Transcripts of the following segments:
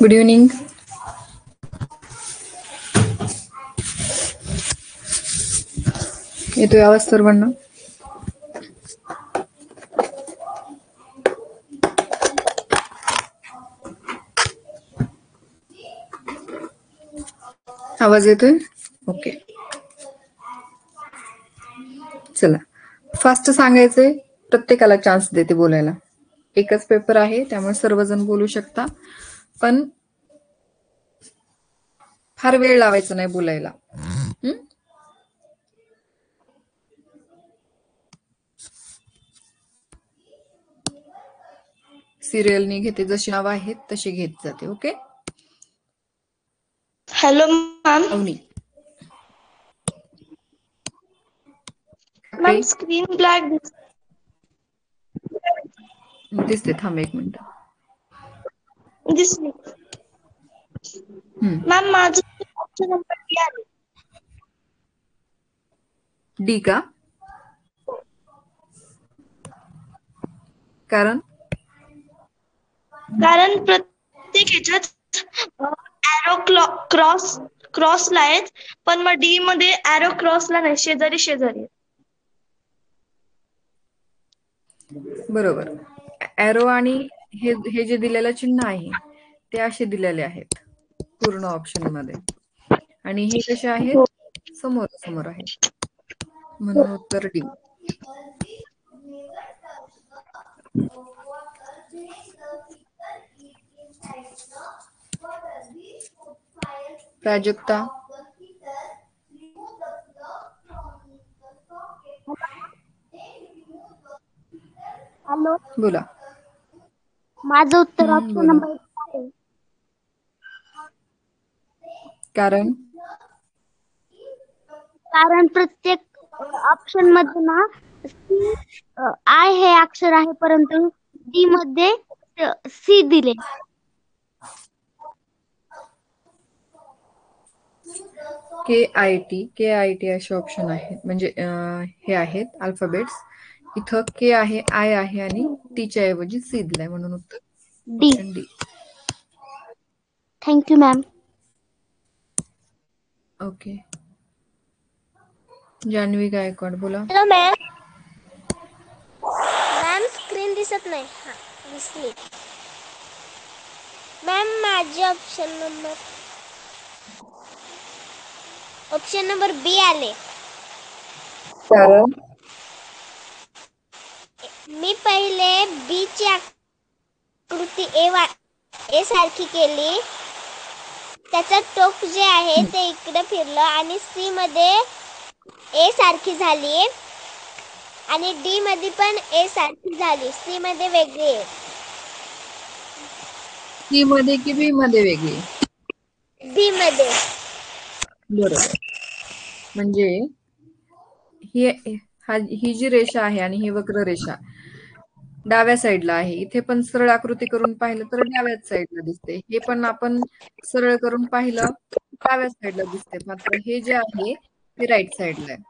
Good evening. येतोय आवाज सर्वांना? आवाज येतोय? ओके, चला फास्ट सांगायचंय. प्रत्येकाला चान्स देते बोलायला. एकच पेपर आहे त्यामुळे सर्वजण बोलू शकता, पण फार वेळ लावायचा नाही बोलायला. सिरियलनी घेते, जशी नाव आहेत तशी घेत जाते. Okay. Hello ma'am. Avani. Ma'am screen black दिसते. थांब एक मिनिट. दिसली. मॅम माझं ऑप्शन नंबर डी आहे. डी का? कारण प्रत्येक ह्याच्यात ॲरो क्रॉसला आहेत, पण मग डी मध्ये ॲरो क्रॉसला नाही, शेजारी शेजारी. बरोबर. ॲरो आणि हे जे दिलेलं चिन्ह आहे ते असे दिलेले आहेत पूर्ण ऑप्शन मध्ये, आणि हे कसे आहेत? समोर समोर आहेत, म्हणून उत्तर डी. प्राजक्ता. हॅलो, बोला. माझं उत्तर ऑप्शन बोला. नंबर आहे. कारण प्रत्येक ऑप्शन मध्ये ना आय हे अक्षर आहे, परंतु डी मध्ये सी दिले. के-आय-टी असे ऑप्शन आहेत, म्हणजे हे आहेत अल्फाबेट्स. इथं के आहे, आय आहे आणि टीच्या ऐवजी सी दिलाय, म्हणून उत्तर option D. Thank you ma'am. Okay. Janhavi Gaikwad, बोला. Hello ma'am. मॅम स्क्रीन दिसत नाही. हा, दिसली. मॅम माझे ऑप्शन नंबर बी आले. कारण मी पहिले बी ची आकृती ए सारखी केली, त्याचं टोक जे आहे ते इकडे फिरलं आणि सी मध्ये ए सारखी झाली आणि डी मध्ये पण ए सारखी झाली. सी मध्ये वेगळी आहे. सी मध्ये की बी मध्ये वेगळी? बी मध्ये. बरोबर. म्हणजे ही जी रेषा आहे आणि ही वक्र रेषा डाव्या साईडला आहे. इथे पण सरळ आकृती करून पाहिलं तर डाव्याच साईडला दिसते. हे पण आपण सरळ करून पाहिलं डाव्या साईडला दिसते, मात्र हे जे आहे ते राईट साईडला आहे.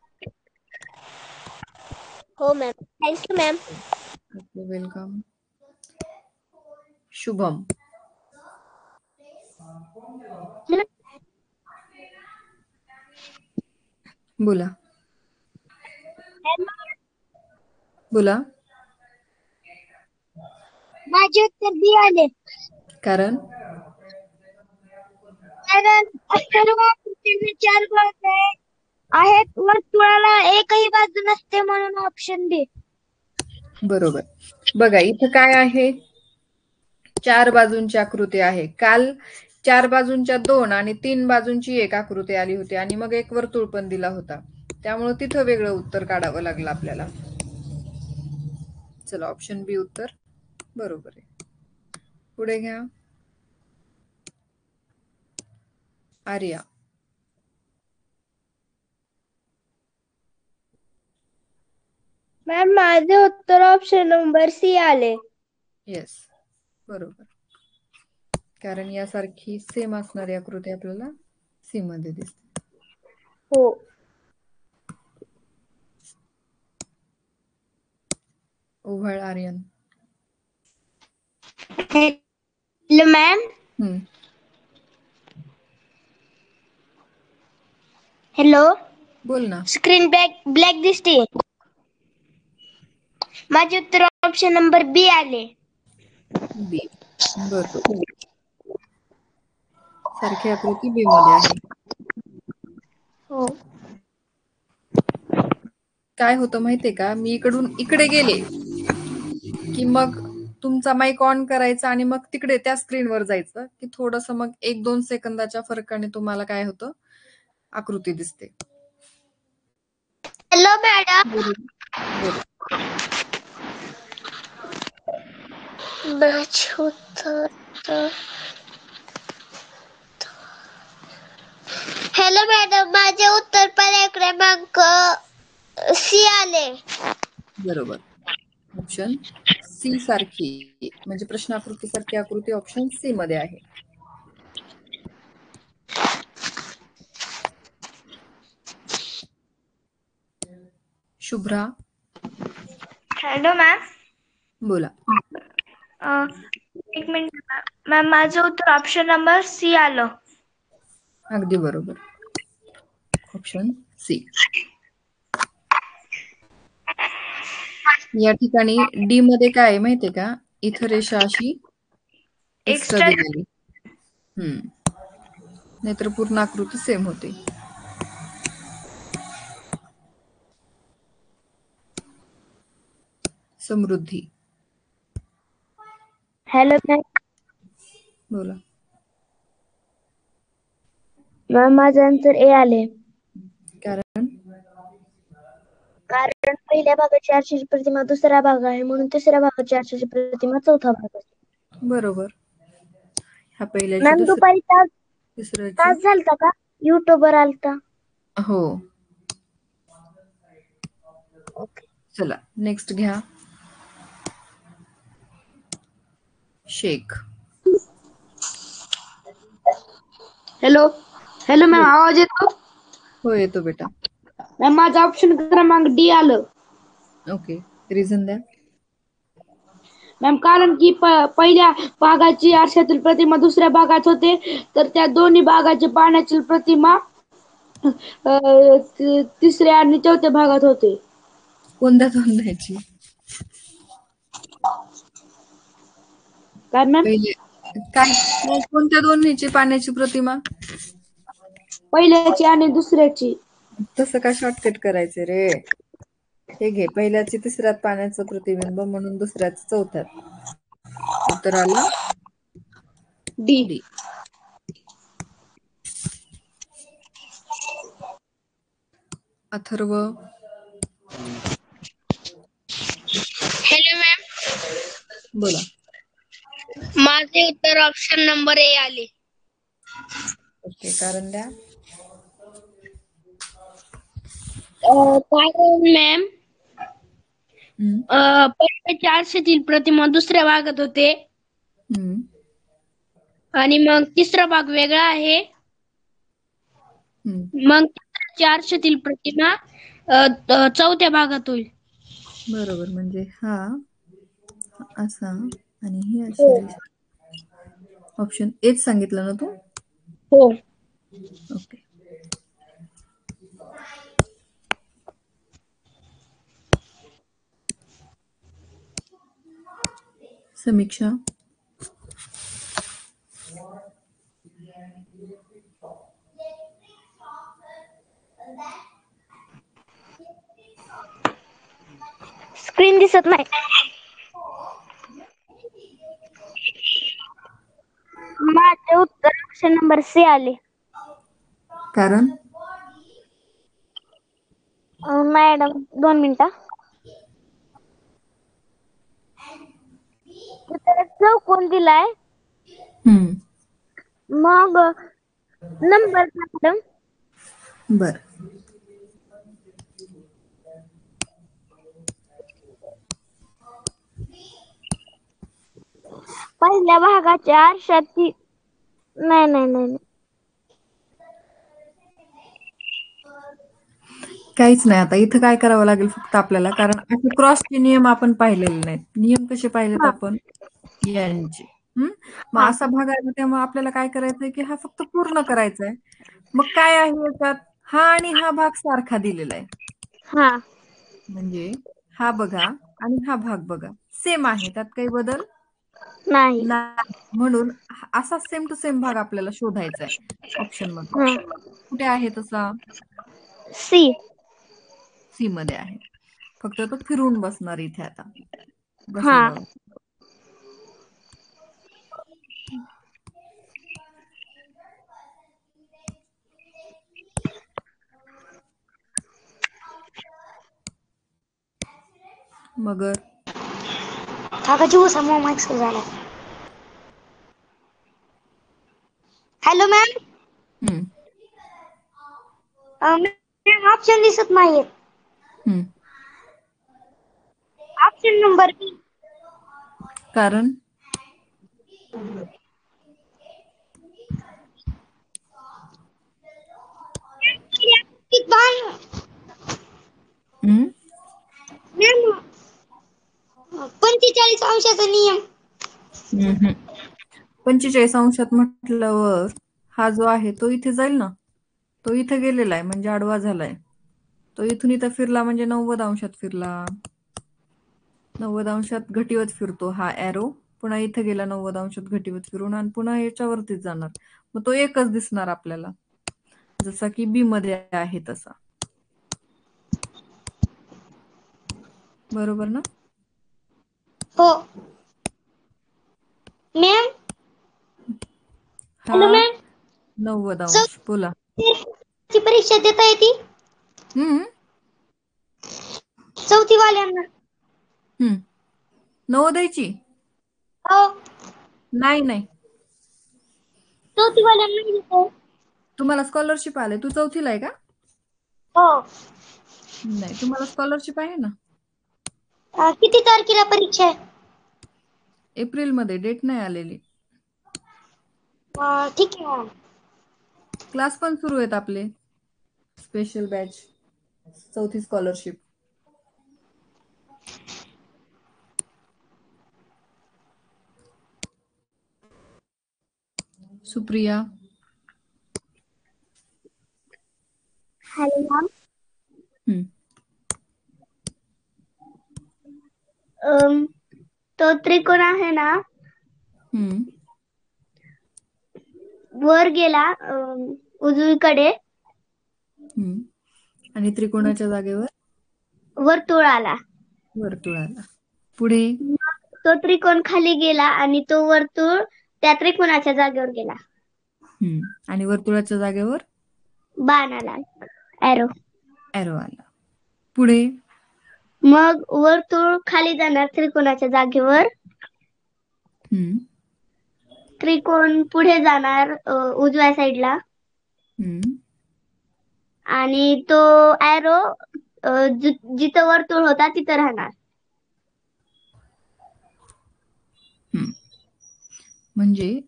हो ma'am. Thank you ma'am. Welcome. Shubham. बोला. बोला. माझे उत्तर बी आले. कारण सर्व आकृतींना 4 बाजू आहेत, वर्तुळाला एकही बाजू नसते, म्हणून ऑप्शन बी. बरोबर. बघा इथं काय आहे? 4 बाजूंची आकृती आहे. काल 4 बाजूंच्या 2 आणि 3 बाजूंची एक आकृती आली होती आणि मग एक वर्तुळ पण दिला होता. त्यामुळे तिथं वेगळं उत्तर काढावं लागलं आपल्याला. चला, ऑप्शन बी उत्तर बरोबर आहे. पुढे घ्या. आर्या. मॅम माझे उत्तर ऑप्शन नंबर सी आले. येस, बरोबर. कारण यासारखी सेम असणारी आकृती आपल्याला सी मध्ये दिसते. हो. Ovhal Aryan. Hello ma'am. Hello. बोल ना. स्क्रीन ब्लॅक दिसते. माझे उत्तर ऑप्शन नंबर बी आले. बी. बरोबर. सारखी आकृती बी मध्ये आहे. हो. काय होतं माहितीये का, मी इकडून इकडे गेले की मग तुमचा माईक ऑन करायचा आणि मग तिकडे त्या स्क्रीनवर जायचं की थोडस मग 1-2 सेकंदाच्या फरकाने तुम्हाला काय होतं, आकृती दिसते. Hello madam. बरोबर. हॅलो मॅडम, माझे उत्तर पर्याय क्रमांक सी आले. बरोबर. ऑप्शन सी सारखी म्हणजे प्रश्न आकृती सारखी आकृती ऑप्शन सी मध्ये आहे. शुभ्रा. Hello ma'am. बोला. एक मिनिट मॅम, माझं उत्तर ऑप्शन नंबर सी आलं. अगदी बरोबर. Option C. या ठिकाणी डी मध्ये काय आहे माहितीये का, इथं रेषा अशी एक्स्ट्रा दिलेली. नाहीतर पूर्ण आकृती सेम होते. समृद्धी. Hello ma'am. बोला. मॅम, माझं आन्सर ए आले. कारण पहिल्या भागाची आरशाची प्रतिमा दुसरा भाग आहे, म्हणून तिसऱ्या भागाची आरशाची प्रतिमा चौथा भाग आहे. बरोबर. ह्या पहिल्याची मॅम, दुपारी तिसऱ्याची तास झालता का युट्यूबवर आलता? हो. ओके. चला नेक्स्ट घ्या. शेख. हॅलो. हॅलो मॅम, आवाज येतो? हो येतो बेटा. मॅम, माझं ऑप्शन क्रमांक डी आलं. ओके, रिझन द्या. मॅम, कारण की पहिल्या भागाची आरशातील प्रतिमा दुसऱ्या भागात होते, तर त्या दोन्ही भागाची पाण्याची प्रतिमा तिसऱ्या आणि चौथ्या भागात होते. कोणत्या दोन द्यायची? काय मॅम? पहिले काय कोणत्या दोन ह्याची पाण्याची प्रतिमा? पहिल्याची आणि दुसऱ्याची. तसं काय शॉर्टकट करायचे रे. हे घे, पहिल्याची तिसऱ्यात पाण्याचं प्रतिबिंब म्हणून दुसऱ्याच चौथ्यात. उत्तर आलं डी. अथर्व. Hello ma'am. बोला. माझे उत्तर ऑप्शन नंबर ए आले. ओके, कारण द्या. कारण मॅम, पहिल्याच्या आरशातील प्रतिमा दुसऱ्या भागात होते आणि मग तिसरा भाग वेगळा आहे. मग आरशातील प्रतिमा चौथ्या भागात होईल. बरोबर, म्हणजे हा असा आणि ही हो. अशी रेषा. ऑप्शन एच सांगितलं ना तू? हो. ओके. समीक्षा. स्क्रीन दिसत नाही. माझे उत्तर ऑप्शन नंबर सी आले. कारण मॅडम 2 मिनिटं. चौकोन दिलाय, मग नंबर मॅडम. बर. पहिल्या भागाच्या आरशाची नाही. काहीच नाही. आता इथं काय करावं लागेल फक्त आपल्याला, कारण असे क्रॉसचे नियम आपण पाहिलेले नाहीत. नियम कसे पाहिलेत आपण? यांचे. मग असा भाग आहे तेव्हा आपल्याला काय करायचंय की हा फक्त पूर्ण करायचा आहे. मग काय आहे याच्यात? हा आणि हा भाग सारखा दिलेला आहे. हा म्हणजे हा बघा आणि हा भाग बघा सेम आहे, त्यात काही बदल नाही. नाही. म्हणून असा सेम टू सेम भाग आपल्याला शोधायचा आहे ऑप्शन मध्ये. कुठे आहे तसा? सी. सी मध्ये आहे. फक्त तो फिरून बसणार इथे आता हा बसवल्यावर. मगर हॅलो मॅम. ऑप्शन दिसत नाहीये. ऑप्शन नंबर बी. कारण हम्म 45 अंशाचा नियम. 45 अंशात म्हटल्यावर हा जो आहे तो इथे जाईल ना, तो इथे गेलेला आहे म्हणजे आडवा झालाय. तो इथून इथं फिरला म्हणजे 90 अंशात फिरला. 90 अंशात घटीवत फिरतो हा एरो. पुन्हा इथे गेला 90 अंशात घटीवत फिरून आणि पुन्हा याच्यावरतीच जाणार. मग तो एकच दिसणार आपल्याला, जसा की बी मध्ये आहे तसा. बरोबर ना? हो मॅम. हा हॅलो मॅम. 90 अंश. बोला. ची परीक्षा देता येते? चौथी वाल्यांना. नवोदयची? हो. नाही नाही. चौथी वाल्यांना देता. तुम्हाला स्कॉलरशिप आले. तू चौथीला आहे का? हो. नाही, तुम्हाला स्कॉलरशिप आहे ना. किती तारखेला परीक्षा आहे? एप्रिलमध्ये. डेट नाही आलेली. ठीक आहे मॅम. क्लास पण सुरू आहेत आपले, स्पेशल बॅच, चौथी स्कॉलरशिप. सुप्रिया. Hello ma'am. तो त्रिकोण आहे ना, वर गेला उजवीकडे आणि त्रिकोणाच्या जागेवर वर्तुळ आला. वर्तुळाला. पुढे तो त्रिकोण खाली गेला आणि तो वर्तुळ त्या त्रिकोणाच्या जागेवर गेला. आणि वर्तुळाच्या जागेवर बाण आला, एरो. एरो आला. पुढे मग वर्तुळ खाली जाणार त्रिकोणाच्या जागेवर. त्रिकोण पुढे जाणार उजव्या साईडला. आणि तो एरो जिथं वर्तुळ होता तिथं राहणार. म्हणजे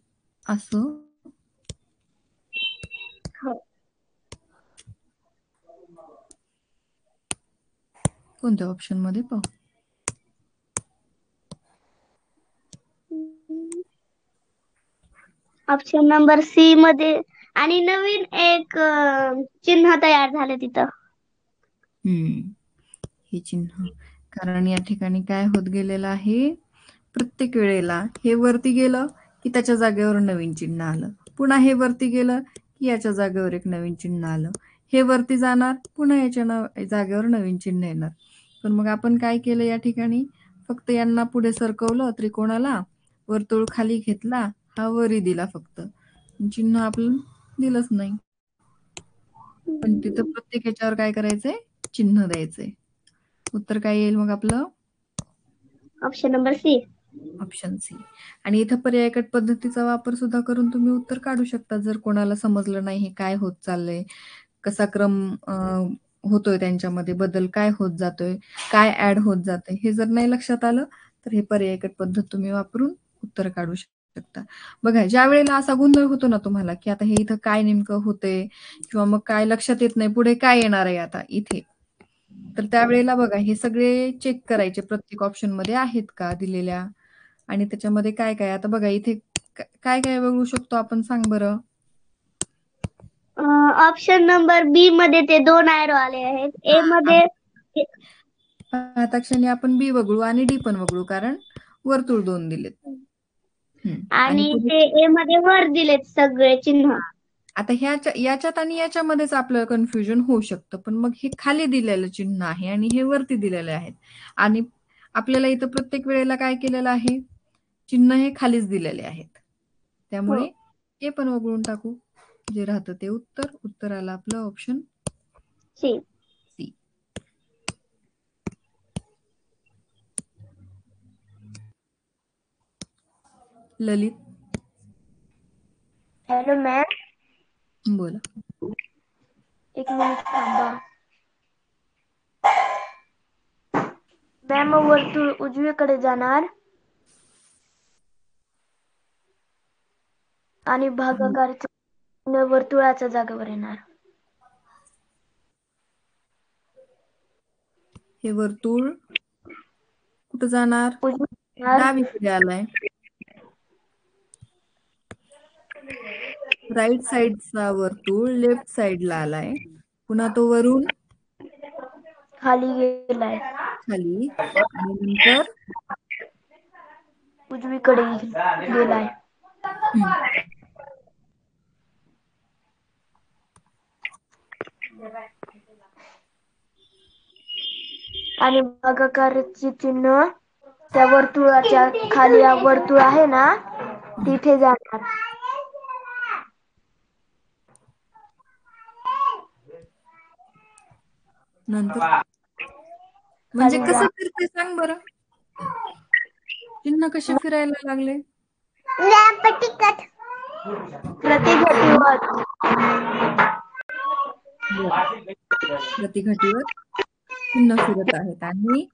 असं. हो. कोणत्या ऑप्शन मध्ये पाहू? ऑप्शन नंबर सी मध्ये. आणि नवीन एक चिन्ह तयार झालं तिथं. हे चिन्ह, कारण या ठिकाणी काय होत गेलेलं आहे, प्रत्येक वेळेला हे वरती गेलं की त्याच्या जागेवर नवीन चिन्ह आलं. पुन्हा हे वरती गेलं की याच्या जागेवर एक नवीन चिन्ह आलं. हे वरती जाणार, पुन्हा याच्या जागेवर नवीन चिन्ह येणार. पण मग आपण काय केलं या ठिकाणी, फक्त यांना पुढे सरकवलं त्रिकोणाला, वर्तुळ खाली घेतला, हा वरी दिला फक्त. चिन्ह आपलं दिलंच नाही. पण तिथं प्रत्येक याच्यावर काय करायचंय, चिन्ह द्यायचंय. उत्तर काय येईल मग आपलं? Option number C. Option C. आणि इथं पर्यायकट पद्धतीचा वापर सुद्धा करून तुम्ही उत्तर काढू शकता, जर कोणाला समजलं नाही हे काय होत चाललंय, कसा क्रम होतोय, त्यांच्यामध्ये बदल काय होत जातोय, काय ऍड होत जातंय, हे जर नाही लक्षात आलं तर हे पर्यायकट पद्धत तुम्ही वापरून उत्तर काढू शकता. बघा, ज्या वेळेला असा गोंधळ होतो ना तुम्हाला, की आता हे इथं काय नेमकं होतंय किंवा मग काय लक्षात येत नाही, पुढे काय येणार आहे आता इथे, तर त्यावेळेला बघा हे सगळे चेक करायचे प्रत्येक ऑप्शन मध्ये आहेत का दिलेल्या आणि त्याच्यामध्ये काय काय. आता बघा इथे काय काय बघू शकतो आपण, सांग बरं. ऑप्शन नंबर बी मध्ये ते 2 एरो आले आहेत. ए मध्ये आता क्षणी आपण बी वगळू आणि डी पण वगळू, कारण वर्तुळ 2 दिलेत. आणि ते ए मध्ये वर दिलेत सगळे चिन्ह. आता याच्यात आणि याच्यामध्येच आपलं कन्फ्युजन होऊ शकतं, पण मग हे खाली दिलेलं चिन्ह आहे आणि हे वरती दिलेले आहेत. आणि आपल्याला इथं प्रत्येक वेळेला काय केलेलं आहे, चिन्ह हे खालीच दिलेले आहेत. त्यामुळे हे पण वगळून टाकू. जे राहतं ते उत्तर आलं आपलं ऑप्शन सी. सी. ललित, हॅलो मॅम. बोला. 1 मिनिट थांबा. मॅम वर्तुळ उजवीकडे जाणार आणि भागाकार वर्तुळाच्या जागेवर येणार. हे वर्तुळ कुठं जाणार, डावीकडे आलाय. राईट साइडचा वर्तुळ लेफ्ट साइडला आलाय. पुन्हा तो वरून खाली गेलाय. खाली आणि नंतर उजवीकडे गेलाय. आणि भागाकारचे चिन्ह त्या वर्तुळाच्या खाली वर्तुळ आहे ना तिथे जाणार. नंतर म्हणजे कसं फिरते सांग बरं, चिन्ह कसे फिरायला लागले. प्रतिघटीवर चिन्ह फिरत आहेत आणि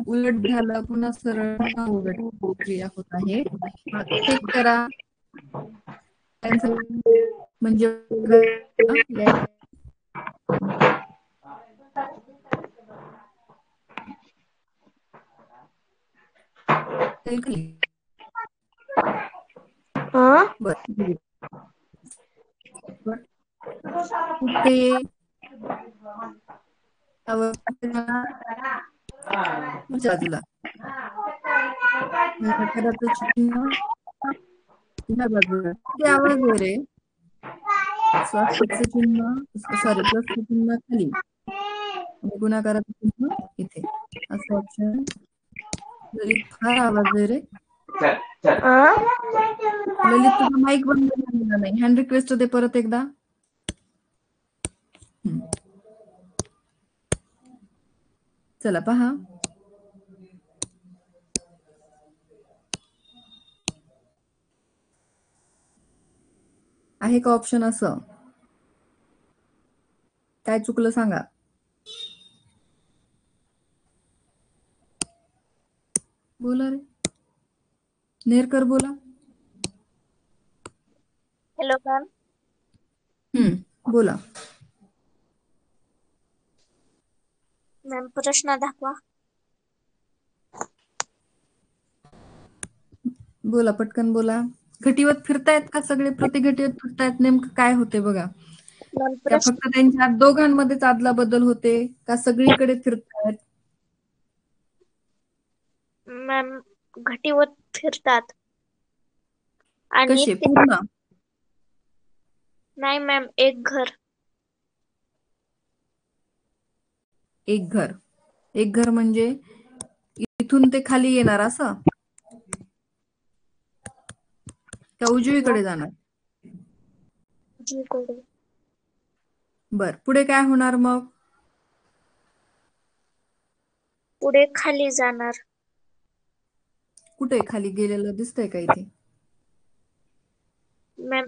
उलट झालं, पुन्हा सरळ, पुन्हा उलट क्रिया होत आहे. चेक करा म्हणजे कुठे बाजूला भागाकाराचं चिन्ह या बाजूला. किती आवाज आहे रे. स्वास्थ्याचं चिन्ह सॉरी प्लसचं चिन्ह खाली आणि गुणाकाराचं चिन्ह इथे, असं ऑप्शन. ललित फार आवाज आहे रे. ललित तुझा माईक बंद झालेला नाही. हँड रिक्वेस्ट दे परत एकदा. चला पहा. आहे का ऑप्शन असं, काय चुकलं सांगा. बोला रे नेरकर, बोला. Hello ma'am. बोला. मॅम प्रश्न दाखवा. बोला पटकन बोला. घटीवत फिरतायत का सगळे, प्रतिघटीवत फिरतायत, नेमकं काय होते बघा. त्या फक्त त्यांच्या दोघांमध्येच आदला बदल होते का सगळीकडे फिरतायत. मॅम घटीवत फिरतात. आणि कसे पूर्ण. नाही मॅम, एक घर. एक घर. एक घर म्हणजे इथून ते खाली येणार असं का उजवीकडे जाणार. उजवीकडे. बर, पुढे काय होणार मग. पुढे खाली जाणार. कुठे खाली गेलेलं दिसतंय का इथे. मॅम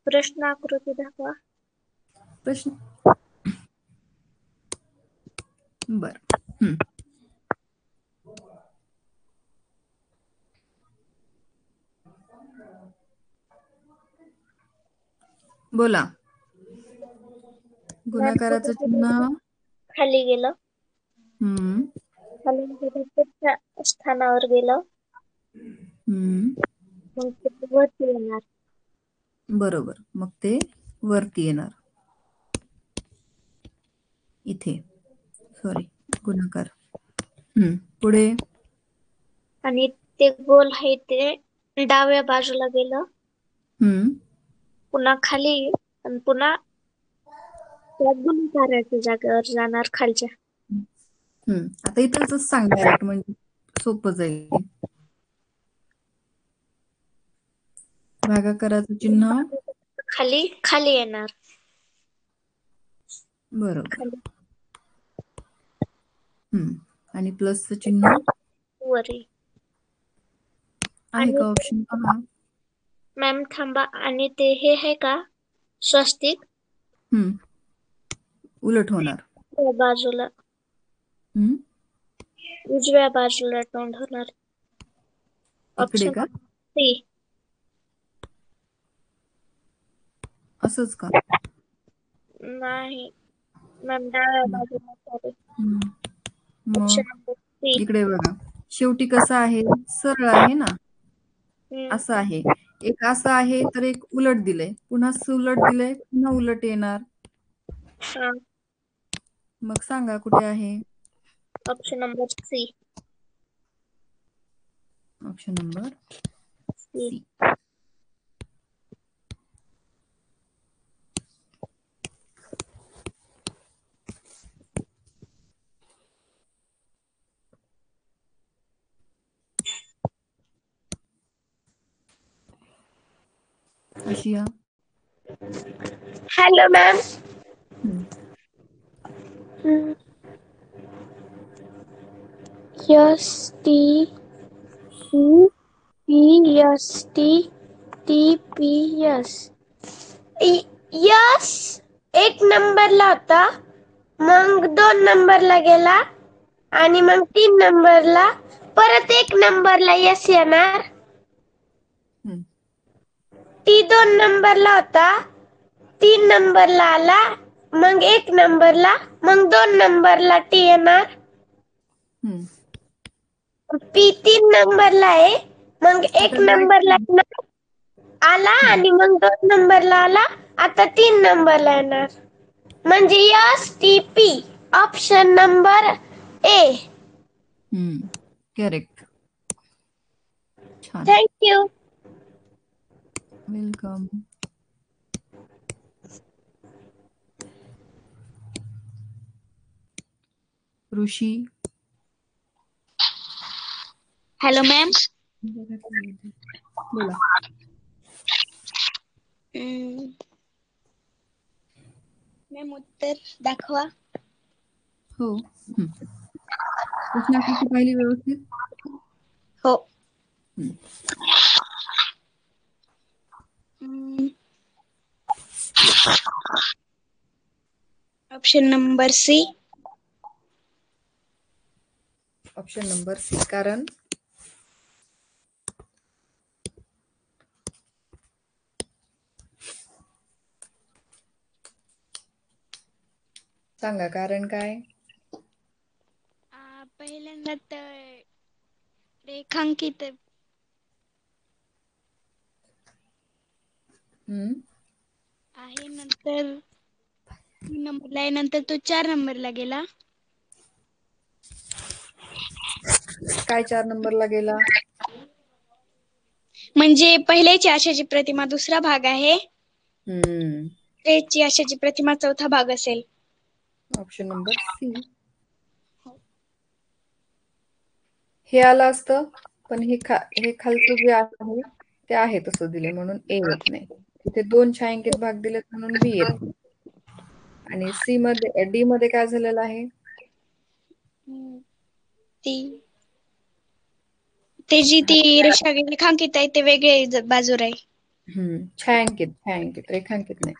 प्रश्न आकृती दाखवा. प्रश्न बर. बोला. गुणाकाराचं चिन्ह खाली गेलं, हम्म खाली दुसऱ्या स्थानावर गेलं, हम्म मग ते वरती येणार. बरोबर, मग ते वरती येणार. इथे सॉरी गुणाकार. पुढे आणि ते गोल आहे ते डाव्या बाजूला गेलं, पुन्हा खाली आणि पुन्हा त्या गुणाकाराच्या जागेवर जाणार खालच्या. आता इथंच सांग डायरेक्ट, म्हणजे सोपं जाईल. भागाकाराचं चिन्ह खाली खाली येणार. बरोबर. खाली आणि प्लसचं चिन्ह वरी. आहे का ऑप्शन पहा. मॅम थांबा, आणि ते हे आहे का स्वस्तिक? उलट होणार. बाजूला उजव्या बाजूला तोंड होणार. इकडे ऑप्शन का? सी. असंच का? नाही मॅम, डाव्या बाजूला. सॉरी. मग ऑप्शन नंबर सी. इकडे बघा, शेवटी कसं आहे, सरळ आहे ना, असं आहे. एक असं आहे तर एक उलट दिलंय, पुन्हा उलट दिलंय, पुन्हा उलट येणार. मग सांगा कुठे आहे? Option number C. Option number C. Ashiya. Hello ma'am. Yes T P S T T P S. Yes एक नंबरला होता, मग 2 नंबरला गेला, आणि मग 3 नंबरला परत 1 नंबरला यस येणार. टी 2 नंबरला होता, 3 नंबरला आला, मग 1 नंबरला, मग 2 नंबरला टी येणार. पी 3 नंबरला आहे, मग 1 नंबरला आला, आणि मग 2 नंबरला आला, आता 3 नंबरला येणार. म्हणजे yes T P. Option number A. Correct. छान. Thank you. Welcome. Rishi. Hello ma'am. बोला. मॅम उत्तर दाखवा. हो. प्रश्नाकृती पाहिली व्यवस्थित? हो. Option number C. Option number C. कारण सांगा कारण काय? पहिल्यांदा तर रेखांकित आहे, नंतर 3 नंबरला आहे, नंतर तो 4 नंबरला गेला. काय 4 नंबरला गेला? म्हणजे पहिल्याची आशाची प्रतिमा दुसरा भाग आहे, त्रेची आशाची प्रतिमा चौथा भाग असेल. Option number C. हे आलं असतं, पण हे खालचं जे आहे ते आहे तसं दिले म्हणून ए येत नाही. तिथे 2 छायांकित भाग दिलेत म्हणून बी येत नाही. आणि सी मध्ये, डी मध्ये काय झालेलं आहे? ते जी ती रेषा रेखांकित आहे ते वेगळे बाजूर आहे. छायांकित रेखांकित नाही.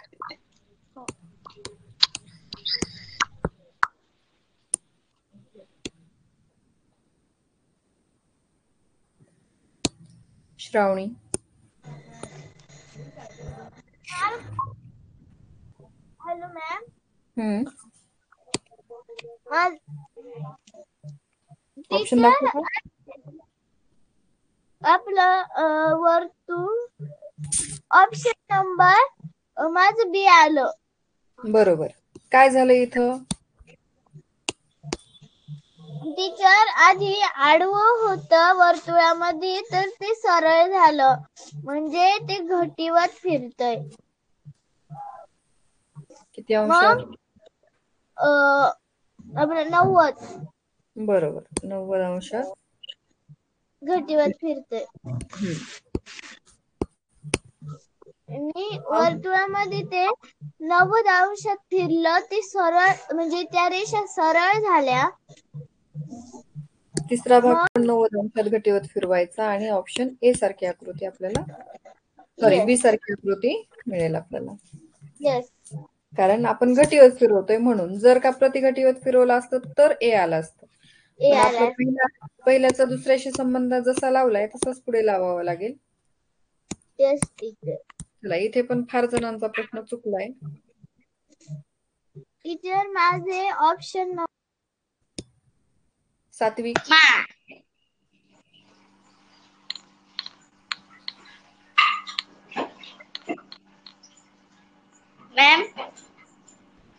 Shravani. Hello ma'am. Option teacher दाखवू का? आपलं वर्तुळ ऑप्शन नंबर माझं बी आलं. बरोबर. काय झालं इथं? टीचर आधी आडवं होतं वर्तुळामध्ये तर ते सरळ झालं म्हणजे ते घटीवत फिरतय. किती अंशात? आपलं 90. बरोबर, 90 अंशात घटीवत फिरतय. आणि वर्तुळामध्ये ते 90 अंशात फिरलं ते सरळ म्हणजे त्या रेषा सरळ झाल्या. तिसरा भाग पण 90 अंशात घटीवत फिरवायचा आणि ऑप्शन ए सारखी आकृती आपल्याला, सॉरी, बी सारखी आकृती मिळेल आपल्याला. येस. कारण आपण घटीवत फिरवतोय म्हणून. जर का प्रतिघटीवत फिरवलं असतं तर ए आलं असतं. पण आपला पहिल्याचा दुसऱ्याशी संबंध जसा लावलाय तसाच पुढे लावावा लागेल. Yes teacher. चला, इथे पण फार जणांचा प्रश्न चुकलाय. टीचर माझे ऑप्शन सात्विक. मॅम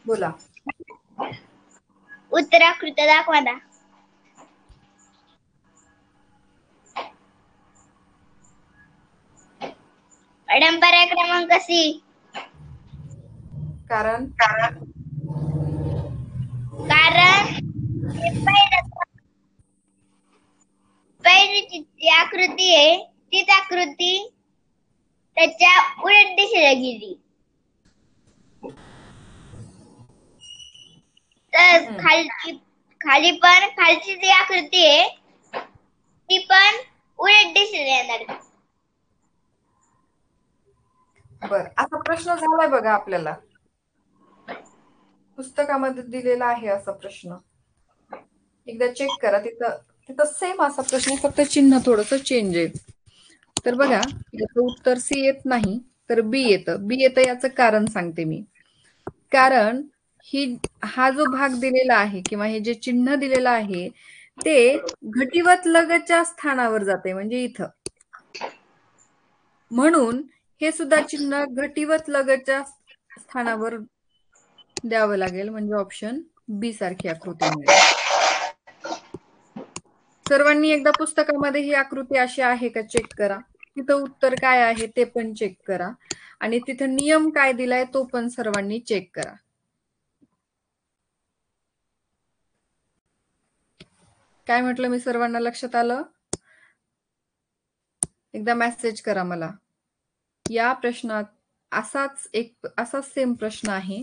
बोला. उत्तराकृती दाखवा ना. मॅडम पर्याय क्रमांक सी. कारण पहिली जी आकृती आहे तीच आकृती त्याच्या उलट दिशेला गेली. तर खाली पण खालची जी आकृती आहे ती पण उलट दिशेला येणार. बर, असा प्रश्न झालाय बघा आपल्याला, पुस्तकामध्ये दिलेला आहे असा प्रश्न. एकदा चेक करा, तिथं सेम असा प्रश्न, फक्त चिन्ह थोडस चेंज आहे. तर बघा, याचं उत्तर सी येत नाही तर बी येतं. बी येतं याचं कारण सांगते मी. कारण हा जो भाग दिलेला आहे किंवा हे जे चिन्ह दिलेलं आहे ते घटीवत लगतच्या स्थानावर जाते, म्हणजे इथं. म्हणून हे सुद्धा चिन्ह घटीवत लगतच्या स्थानावर द्यावं लागेल, म्हणजे ऑप्शन बी सारखी आकृती मिळेल. सर्वांनी एकदा पुस्तकामध्ये ही आकृती अशी आहे का चेक करा. तिथं उत्तर काय आहे ते पण चेक करा आणि तिथं नियम काय दिलाय तो पण सर्वांनी चेक करा. काय म्हटलं मी, सर्वांना लक्षात आलं? एकदा मेसेज करा मला. या प्रश्नात असाच सेम प्रश्न आहे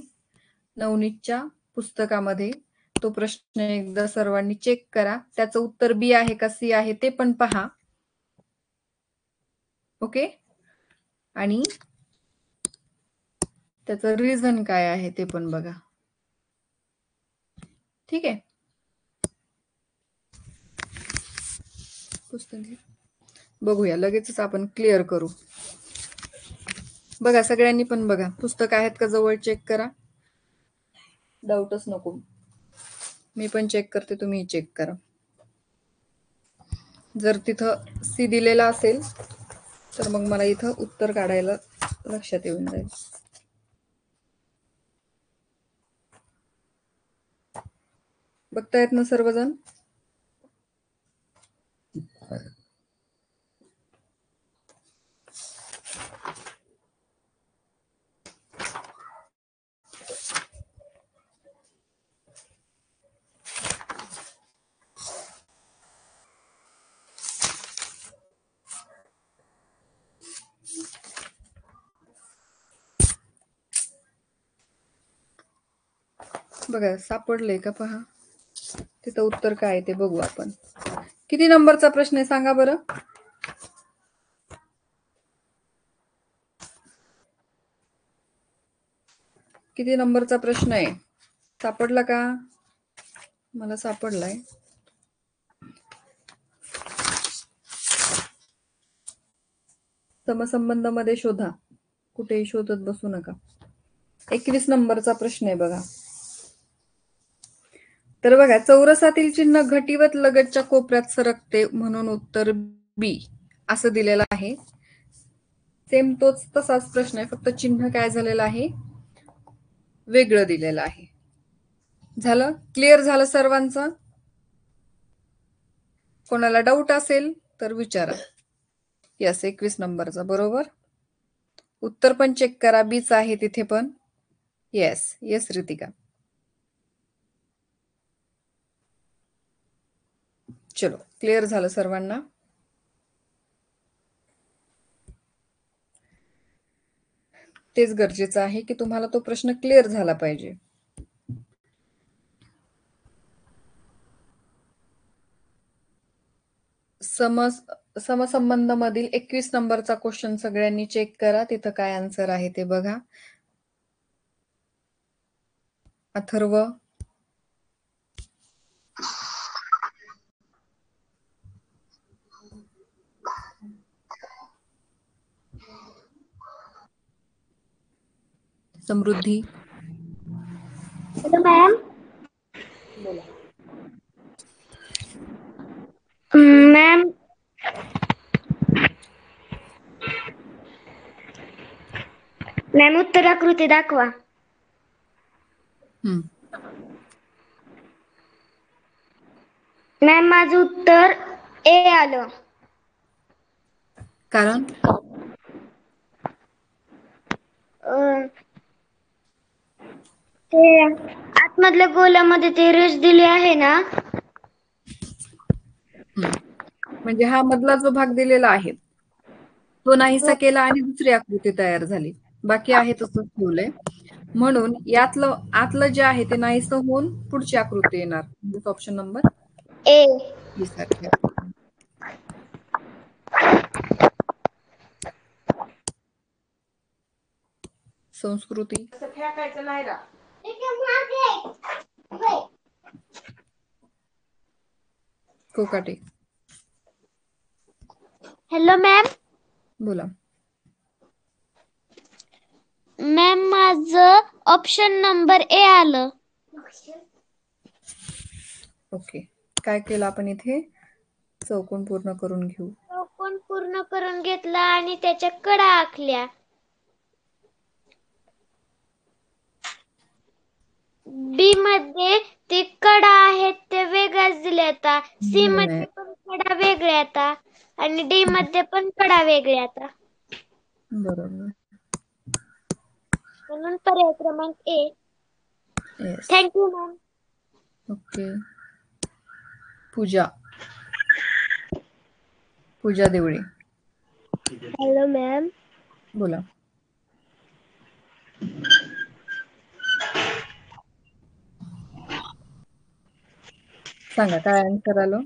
नवनीतच्या पुस्तकामध्ये. तो प्रश्न एकदा सर्वांनी चेक करा. त्याचं उत्तर बी आहे का सी आहे ते पण पहा. ओके, आणि त्याचं रिझन काय आहे ते पण बघा. ठीक आहे. पुस्तक बघूया, लगेचच आपण क्लिअर करू. बघा, सगळ्यांनी पण बघा, पुस्तक आहेत का जवळ, चेक करा. डाऊटच नको. मी पण चेक करते, तुम्ही चेक करा. जर तिथं सी दिलेला असेल तर मग मला इथं उत्तर काढायला लक्षात येऊन जाईल. बघतायत ना सर्वजण? बघा, सापडलंय का पहा. तिथं उत्तर काय आहे ते बघू आपण. किती नंबरचा प्रश्न आहे सांगा बरं? किती नंबरचा प्रश्न आहे? सापडला का? मला सापडलाय. समसंबंध मध्ये शोधा, कुठेही शोधत बसू नका. 21 नंबरचा प्रश्न आहे बघा. तर बघा, चौरसातील चिन्ह घटीवत लगतच्या कोपऱ्यात सरकते म्हणून उत्तर बी असं दिलेलं आहे. सेम तोच तसाच प्रश्न आहे, फक्त चिन्ह काय झालेलं आहे, वेगळं दिलेलं आहे. झालं? क्लिअर झालं सर्वांचं? कोणाला डाऊट असेल तर विचारा. यस, 21 नंबरचा बरोबर. उत्तर पण चेक करा, बीच आहे तिथे पण. Yes yes Ritika. चलो, क्लिअर झालं सर्वांना? तेच गरजेचं आहे की तुम्हाला तो प्रश्न क्लिअर झाला पाहिजे. समसंबंध मधील 21 नंबरचा क्वेश्चन सगळ्यांनी चेक करा, तिथं काय आन्सर आहे ते बघा. अथर्व, समृद्धी, हॅलो मॅम. बोला. मॅम मॅम उत्तराकृती दाखवा. मॅम माझं उत्तर ए आलं. कारण ते आतमधल्या गोलामध्ये ते रेष दिली आहे ना, म्हणजे हा मधला जो भाग दिलेला आहे तो नाहीसा केला आणि दुसरी आकृती तयार झाली. बाकी आहे तसंच ठेवलंय. म्हणून यातलं आतलं जे आहे ते नाहीसं होऊन पुढची आकृती येणार. ऑप्शन नंबर ए. बी सारखे. संस्कृती, फेकायचं नाही रा. Kokate, hello ma'am. बोला. मॅम माझं ऑप्शन नंबर ए आलं. ओके, काय केलं आपण इथे? चौकोन पूर्ण करून घेऊ. चौकोन पूर्ण करून घेतला आणि त्याच्या कडा आखल्या. बी मध्ये ते कडा आहेत ते वेगळ्याच दिल्या आता. सी मध्ये पण कडा वेगळ्या आता आणि डी मध्ये पण कडा वेगळ्या आता. बरोबर. म्हणून पर्याय क्रमांक ए. येस. Thank you ma'am. ओके. पूजा देवळे, हॅलो मॅम. बोला. सांगा काय आन्सर आलं?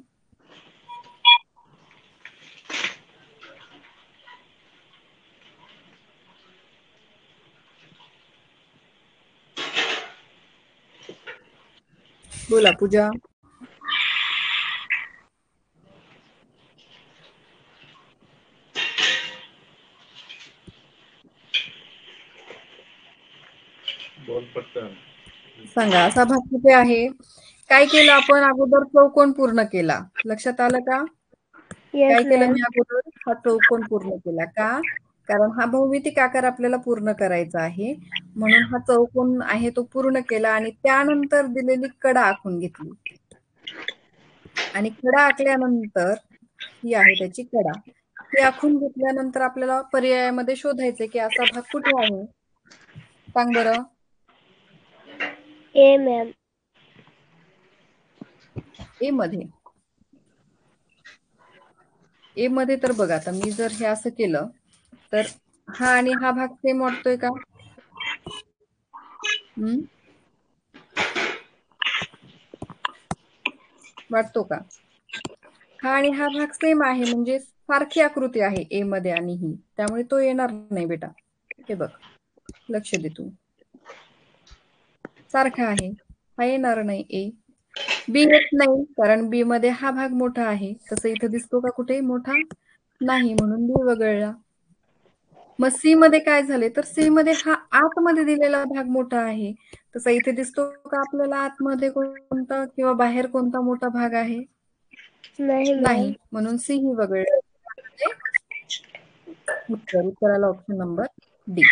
बोला पूजा. सांगा, असा भाग कुठे आहे? काय केलं आपण अगोदर? चौकोन पूर्ण केला. लक्षात आलं का? काय केलं मी अगोदर? हा चौकोन पूर्ण केला. का? कारण हा भौमितिक आकार आपल्याला पूर्ण करायचा आहे. म्हणून हा चौकोन आहे तो पूर्ण केला आणि त्यानंतर दिलेली कडा आखून घेतली. आणि कडा आखल्यानंतर ही आहे त्याची कडा. हे आखून घेतल्यानंतर आपल्याला पर्यायामध्ये शोधायचे की असा भाग कुठे आहे. सांग बरं. ए मॅम. ए मध्ये. ए मध्ये तर बघा, आता मी जर हे असं केलं तर हा आणि हा भाग सेम वाटतोय का? वाटतो का? हा आणि हा भाग सेम आहे, म्हणजे सारखी आकृती आहे ए मध्ये आणि ही, त्यामुळे तो येणार नाही बेटा. हे बघ, लक्ष दे तू. सारखा आहे, हा येणार नाही ए. बी येत नाही कारण बी मध्ये हा भाग मोठा आहे. तसं इथं दिसतो का कुठे मोठा? नाही, म्हणून बी वगळला. मग सी मध्ये काय झाले, तर सी मध्ये हा आतमध्ये दिलेला भाग मोठा आहे. तसा इथे दिसतो का आपल्याला आतमध्ये कोणता किंवा बाहेर कोणता मोठा भाग आहे? नाही. म्हणून सी ही वगळले. उत्तराला ऑप्शन नंबर डी.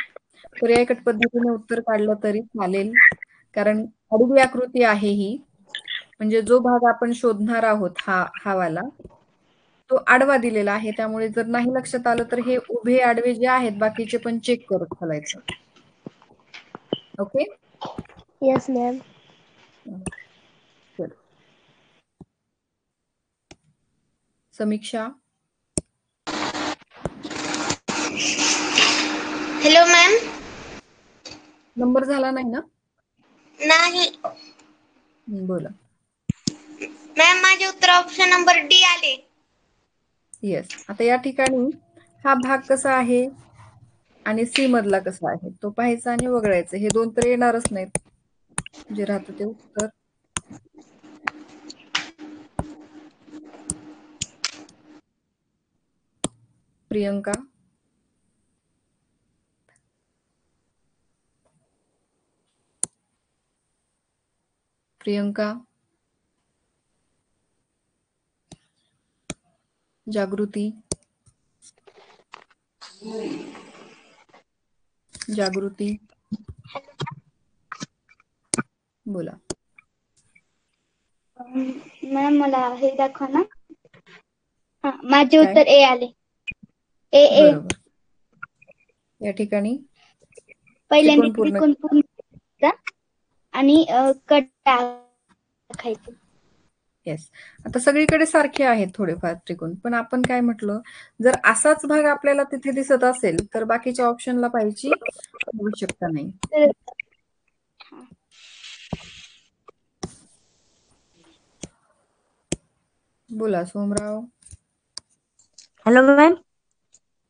पर्यायी पद्धतीने उत्तर काढलं तरी चालेल, कारण आडवी आकृती आहे ही. म्हणजे जो भाग आपण शोधणार आहोत हा वाला, तो आडवा दिलेला आहे. त्यामुळे जर नाही लक्षात आलं तर हे उभे आडवे जे आहेत बाकीचे पण चेक करत चालायचं. Okay. Yes ma'am. Samiksha. Hello ma'am. Number झाला नाही ना? नाही बोला. मॅम, माझे उत्तर ऑप्शन नंबर डी आले. येस. आता या ठिकाणी हा भाग कसा आहे आणि सी मधला कसा आहे तो पाहायचा आणि वगळायचं. हे दोन तर येणारच नाहीत. जे राहतं ते उत्तर. प्रियंका. प्रियंका. जागृती. जागृती. बोला. मॅम, मला हे दाखवा ना. माझे काय? उत्तर ए आले. ए. बरोबर. या ठिकाणी पहिल्यांदा त्रिकोण त्रिकोण पूर्ण आणि कट टाकायचं. येस. आता सगळीकडे सारखे आहेत थोडेफार त्रिकोण, पण आपण काय म्हटलं, जर असाच भाग आपल्याला तिथे दिसत असेल तर बाकीच्या ऑप्शनला पाहायची आवश्यकता नाही. बोला सोमराव. Hello ma'am.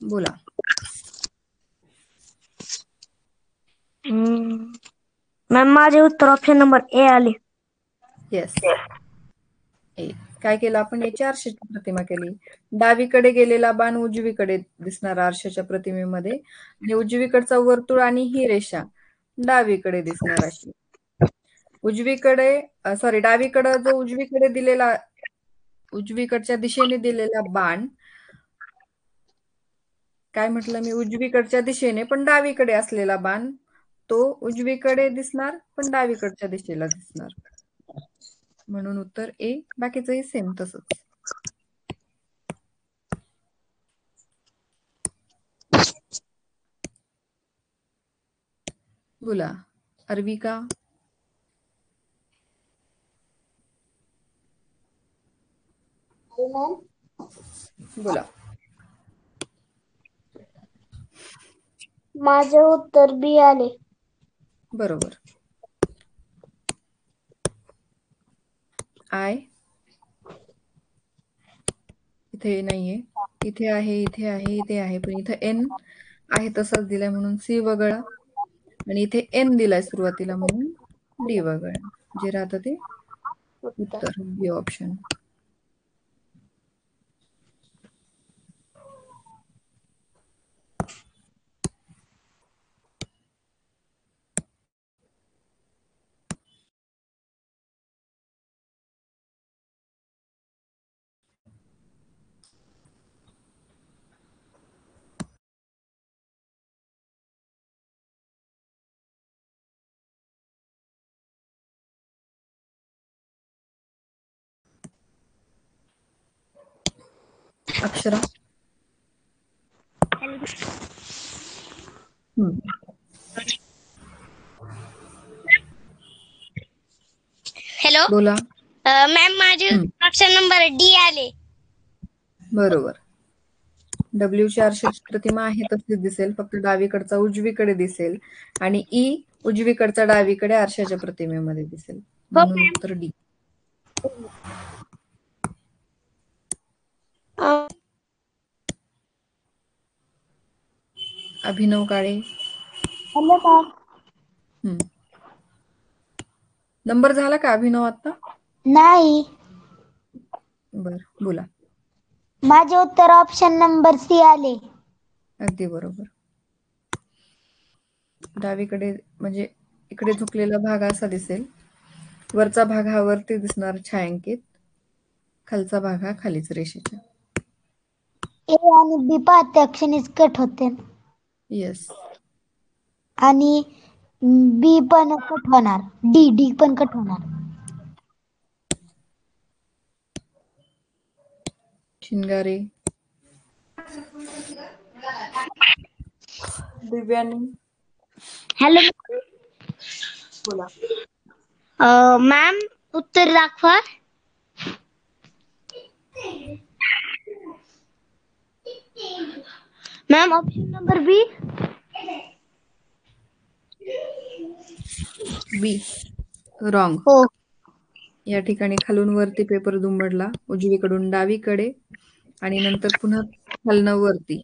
बोला. मॅम, माझे उत्तर ऑप्शन नंबर ए आले. येस. ए. काय केलं आपण? याची आरशाची प्रतिमा केली. डावीकडे गेलेला बाण उजवीकडे दिसणार आरशाच्या प्रतिमेमध्ये, आणि उजवीकडचा वर्तुळ आणि ही रेषा डावीकडे दिसणार अशी. डावीकडे जो उजवीकडच्या दिशेने दिलेला बाण, काय म्हटलं मी, उजवीकडच्या दिशेने पण डावीकडे असलेला बाण तो उजवीकडे दिसणार पण डावीकडच्या दिशेला दिसणार. म्हणून उत्तर ए. बाकीचंही सेम तसंच. बोला. अर्विका. बोला. माझे उत्तर बी आले. बरोबर. आय. इथे नाहीये, इथे आहे, इथे आहे, इथे आहे, पण इथे एन आहे तसाच दिलाय म्हणून सी वगळा, आणि इथे एन दिलाय सुरुवातीला म्हणून डी वगळा. जे राहतं ते उत्तर बी ऑप्शन. अक्षरा. हॅलो. बोला. मॅम, माझे ऑप्शन नंबर डी आले. बरोबर. डब्ल्यूची आरशाची प्रतिमा आहे तशीच दिसेल, फक्त डावीकडचा उजवीकडे दिसेल, आणि ई उजवीकडचा डावीकडे आरशाच्या प्रतिमेमध्ये दिसेल. म्हणून उत्तर D. Abhinav Kale. Hello ma'am. Number झाला का अभिनव आता? नाही. बर, बोला. माझे उत्तर ऑप्शन नंबर सी आले. अगदी बरोबर. डावीकडे म्हणजे इकडे झुकलेला भाग असा दिसेल. वरचा भाग हा वरती दिसणार छायांकित, खालचा भाग हा खालीच रेषेच्या. ए आणि बी त्या क्षणीच कट होते येस. आणि बी पण कट होणार, डी पण कट होणार. शिंगारे. दिव्यानी. हॅलो बोला. मॅम, उत्तर दाखवा. Ma'am, option number B. B wrong. हो. या ठिकाणी खालून वरती पेपर दुमडला, उजवीकडून डावीकडे आणि नंतर पुन्हा खालनं वरती.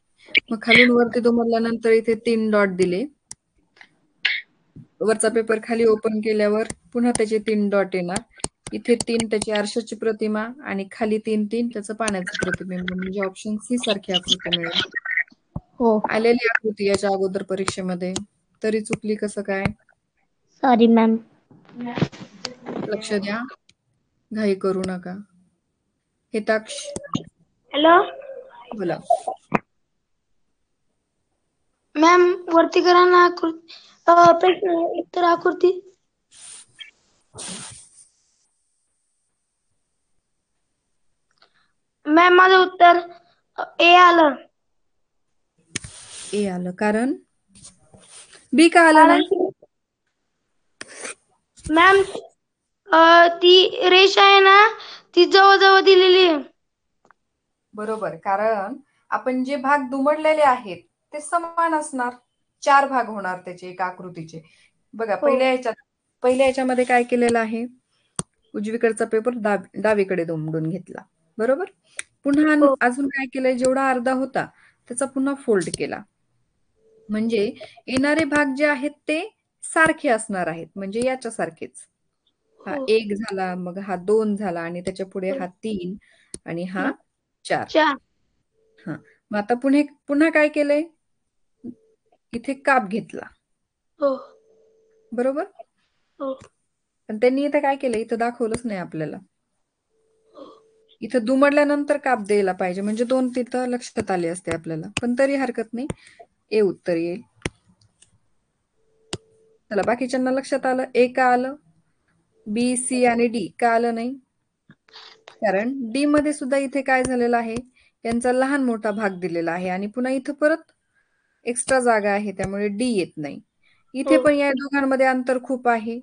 मग खालून वरती दुमडल्यानंतर इथे 3 डॉट दिले. वरचा पेपर खाली ओपन केल्यावर पुन्हा त्याचे 3 डॉट येणार. इथे 3 त्याची आरशाची प्रतिमा आणि खाली 3 त्याचं पाण्याचं प्रतिबिंब, म्हणजे ऑप्शन सी सारखी आकृती मिळेल. हो. आलेली आकृती याच्या अगोदर परीक्षेमध्ये, तरी चुकली कसं काय? Sorry ma'am. लक्ष द्या, घाई करू नका. हिताक्ष. हॅलो बोला. मॅम, वरती करा ना प्रश्न उत्तर आकृती. मॅम, माझं उत्तर ए आलं. ए आलं, कारण बी का आलं नाही? मॅम, ती रेषा आहे ना, ती जवळ दिलेली आहे. बरोबर, कारण आपण जे भाग दुमडलेले आहेत ते समान असणार. 4 भाग होणार त्याचे एका आकृतीचे. बघा, पहिल्या याच्यामध्ये काय केलेलं आहे? उजवीकडचा पेपर डावीकडे दुमडून घेतला, बरोबर. पुन्हा अजून काय केलंय? जेवढा अर्धा होता त्याचा पुन्हा फोल्ड केला. म्हणजे येणारे भाग जे आहेत ते सारखे असणार आहेत, म्हणजे याच्या सारखेच. हा 1 झाला, मग हा 2 झाला आणि त्याच्या पुढे हा 3 आणि हा 4. हा, मग आता पुन्हा काय केलंय? इथे काप घेतला, बरोबर. पण त्यांनी इथं काय केलं? इथं दाखवलंच नाही आपल्याला. इथं दुमडल्यानंतर काप द्यायला पाहिजे, म्हणजे 2 तिथं लक्षात आले असते आपल्याला, पण तरी हरकत नाही. ए उत्तर येईल. चला, बाकीच्यांना लक्षात आलं. ए का आलं? बी, सी आणि डी का आलं नाही? कारण डी मध्ये सुद्धा इथे काय झालेलं आहे? यांचा लहान मोठा भाग दिलेला आहे आणि पुन्हा इथं परत एक्स्ट्रा जागा आहे, त्यामुळे डी येत नाही. इथे पण या दोघांमध्ये अंतर खूप आहे,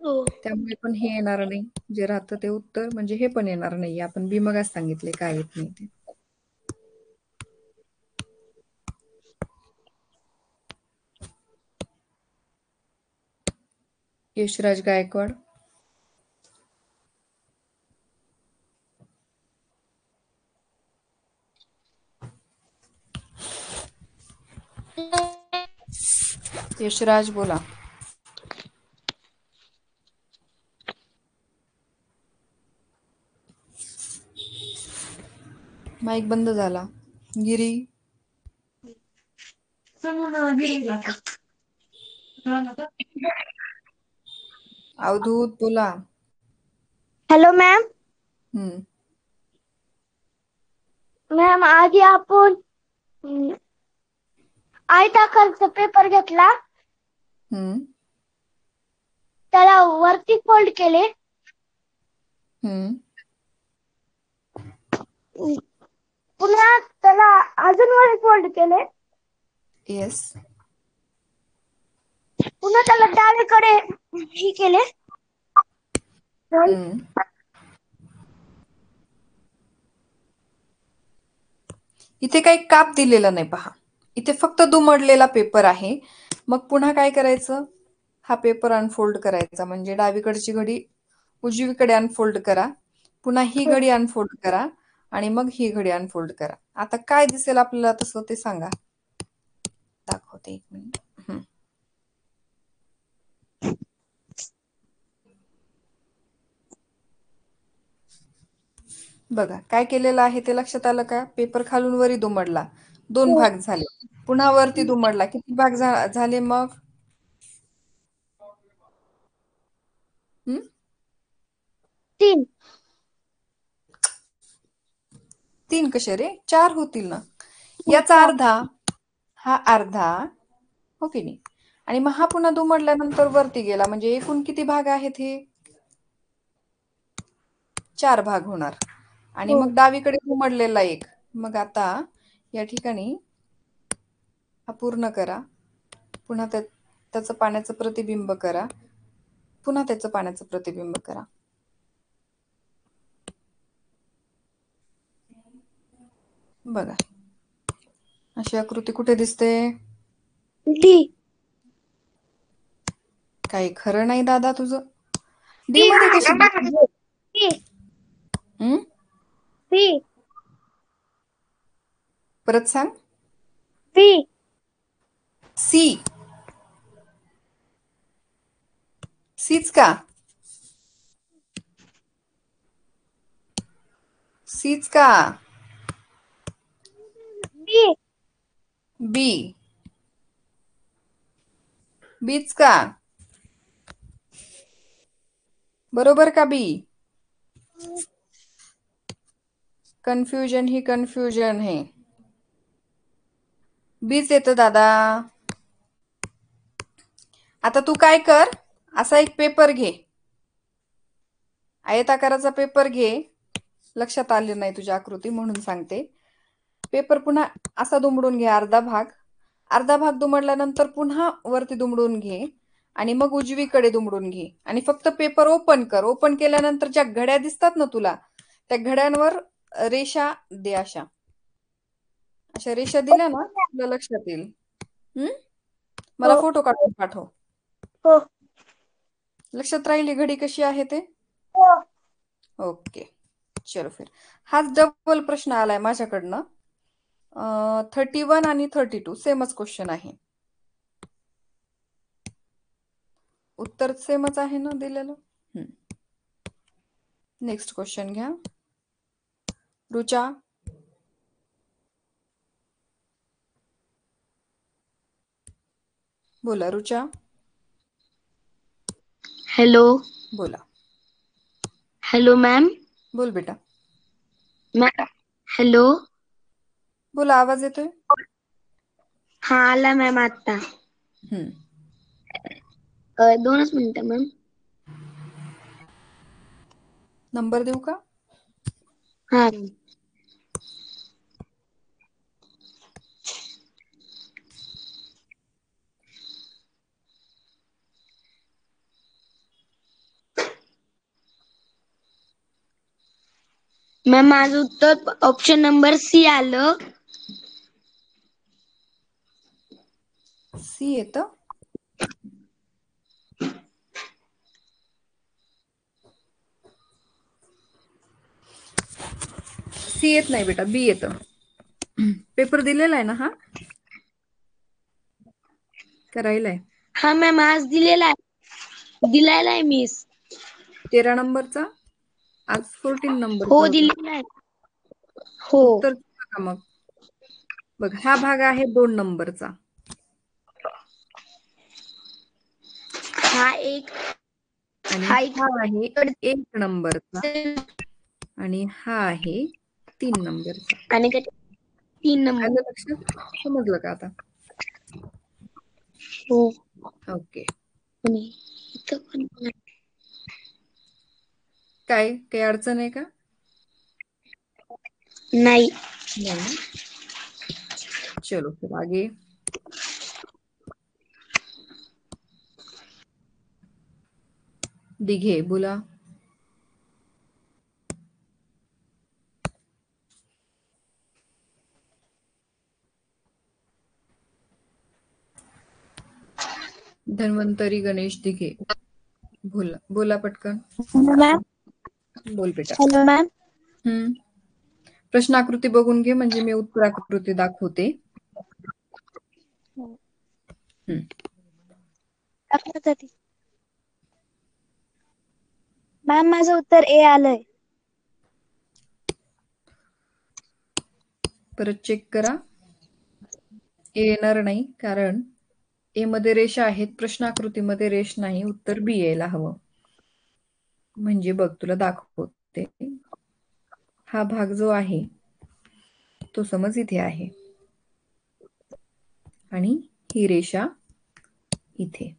त्यामुळे पण हे येणार नाही. जे राहतं ते उत्तर, म्हणजे हे पण येणार नाही. आपण बी मगाच सांगितले काय येत नाही ते. यशराज गायकवाड. यशराज, बोला. माईक बंद झाला. गिरी. अवधूत, बोला. Hello ma'am. मॅम, आधी आपण आयताकारचा पेपर घेतला, त्याला वरती फोल्ड केले, पुन्हा त्याला अजून वर फोल्ड केले. येस. पुन्हा त्याला डावीकडे हे केले. इथे काही काप दिलेला नाही पहा. इथे फक्त दुमडलेला पेपर आहे. मग पुन्हा काय करायचं? हा पेपर अनफोल्ड करायचा, म्हणजे डावीकडची घडी उजवीकडे अनफोल्ड करा, पुन्हा ही घडी अनफोल्ड करा आणि मग ही घडी अनफोल्ड करा. आता काय दिसेल आपल्याला तसं ते सांगा. दाखवते 1 मिनिट. बघा, काय केलेलं आहे ते लक्षात आलं का? पेपर खालून वरी दुमडला, 2 भाग झाले. पुन्हा वरती दुमडला, किती भाग झाले मग? हम्म? 3. 3 कसे रे? 4 होतील ना. याचा अर्धा, हा अर्धा, हो की नाही? आणि मग हा पुन्हा दुमडल्यानंतर वरती गेला म्हणजे एकूण किती भाग आहेत हे? 4 भाग होणार. आणि मग डावीकडे दुमडलेला एक. मग आता या ठिकाणी हा पूर्ण करा. पुन्हा त्याचं पाण्याचं प्रतिबिंब करा. पुन्हा त्याचं पाण्याचं प्रतिबिंब करा. बघा, अशी आकृती कुठे दिसते? डी. काही खरं नाही दादा तुझं. डी मध्ये कशी दिसते? हम्म? सी. परत सांग. सी. सी. सीच का? सीच का? डी. बी. बीच का? बरोबर का बी? कन्फ्युजन ही कन्फ्युजन है. बीच येतं दादा. आता तू काय कर, असा एक पेपर घे, आयताकाराचा पेपर घे. लक्षात आले नाही तुझ्या आकृती म्हणून सांगते. पेपर पुन्हा असा दुमडून घे, अर्धा भाग दुमडल्यानंतर पुन्हा वरती दुमडून घे आणि मग उजवीकडे दुमडून घे आणि फक्त पेपर ओपन कर. ओपन केल्यानंतर ज्या घड्या दिसतात ना तुला, त्या घड्यांवर रेषा दे. अशा रेषा दिल्या ना तुला लक्षात येईल. मला फोटो काढून पाठव. हो. लक्षात राहिली घडी कशी आहे ते? हो. ओके, चलो फिर. हाच डबल प्रश्न आलाय माझ्याकडनं. 31 आणि 32 सेमच क्वेश्चन आहे. उत्तर सेमच आहे ना दिलेलं. नेक्स्ट क्वेश्चन घ्या. रुचा, बोला. रुचा, हॅलो. बोला. Hello ma'am. बोल बेटा. मॅम. हॅलो. बोला, आवाज येतोय? हा आला मॅम आता. 2च मिनिटं मॅम. नंबर देऊ का? हा. मॅम माझं उत्तर ऑप्शन नंबर सी आलं. सी येतं. सी येत नाही बेटा, बी येतं. पेपर दिलेला आहे ना हा? करायलाय हा मॅम आज दिलेला आहे मिस. 13 नंबरचा, आज 14 नंबरचा हो होता. दिलेला आहे. हो. उत्तर का मग? बघ, हा भाग आहे 2 नंबरचा. हा एक. आणि हा हा आहे 1 नंबरचा आणि हा आहे 3 नंबरचा. आणि 3 नंबर. आलं लक्षात? समजलं का आता? हो. ओके. इथं पण काय काही अडचण आहे का? नाही. नाही ना. चलो फिर आगे. दिघे, बोला. धन्वंतरी गणेश दिघे, बोला. बोला पटकन. मॅम. बोल बेटा. Hello ma'am. प्रश्नाकृती बघून घे म्हणजे मी उत्तराकृती दाखवते. मॅम माझं उत्तर ए आलंय. परत चेक करा. ए येणार नाही कारण ए मध्ये रेषा आहेत, प्रश्नाकृतीमध्ये रेष नाही. उत्तर बी यायला हवं. म्हणजे बघ तुला दाखवते. हा भाग जो आहे तो समज इथे आहे आणि ही रेषा इथे.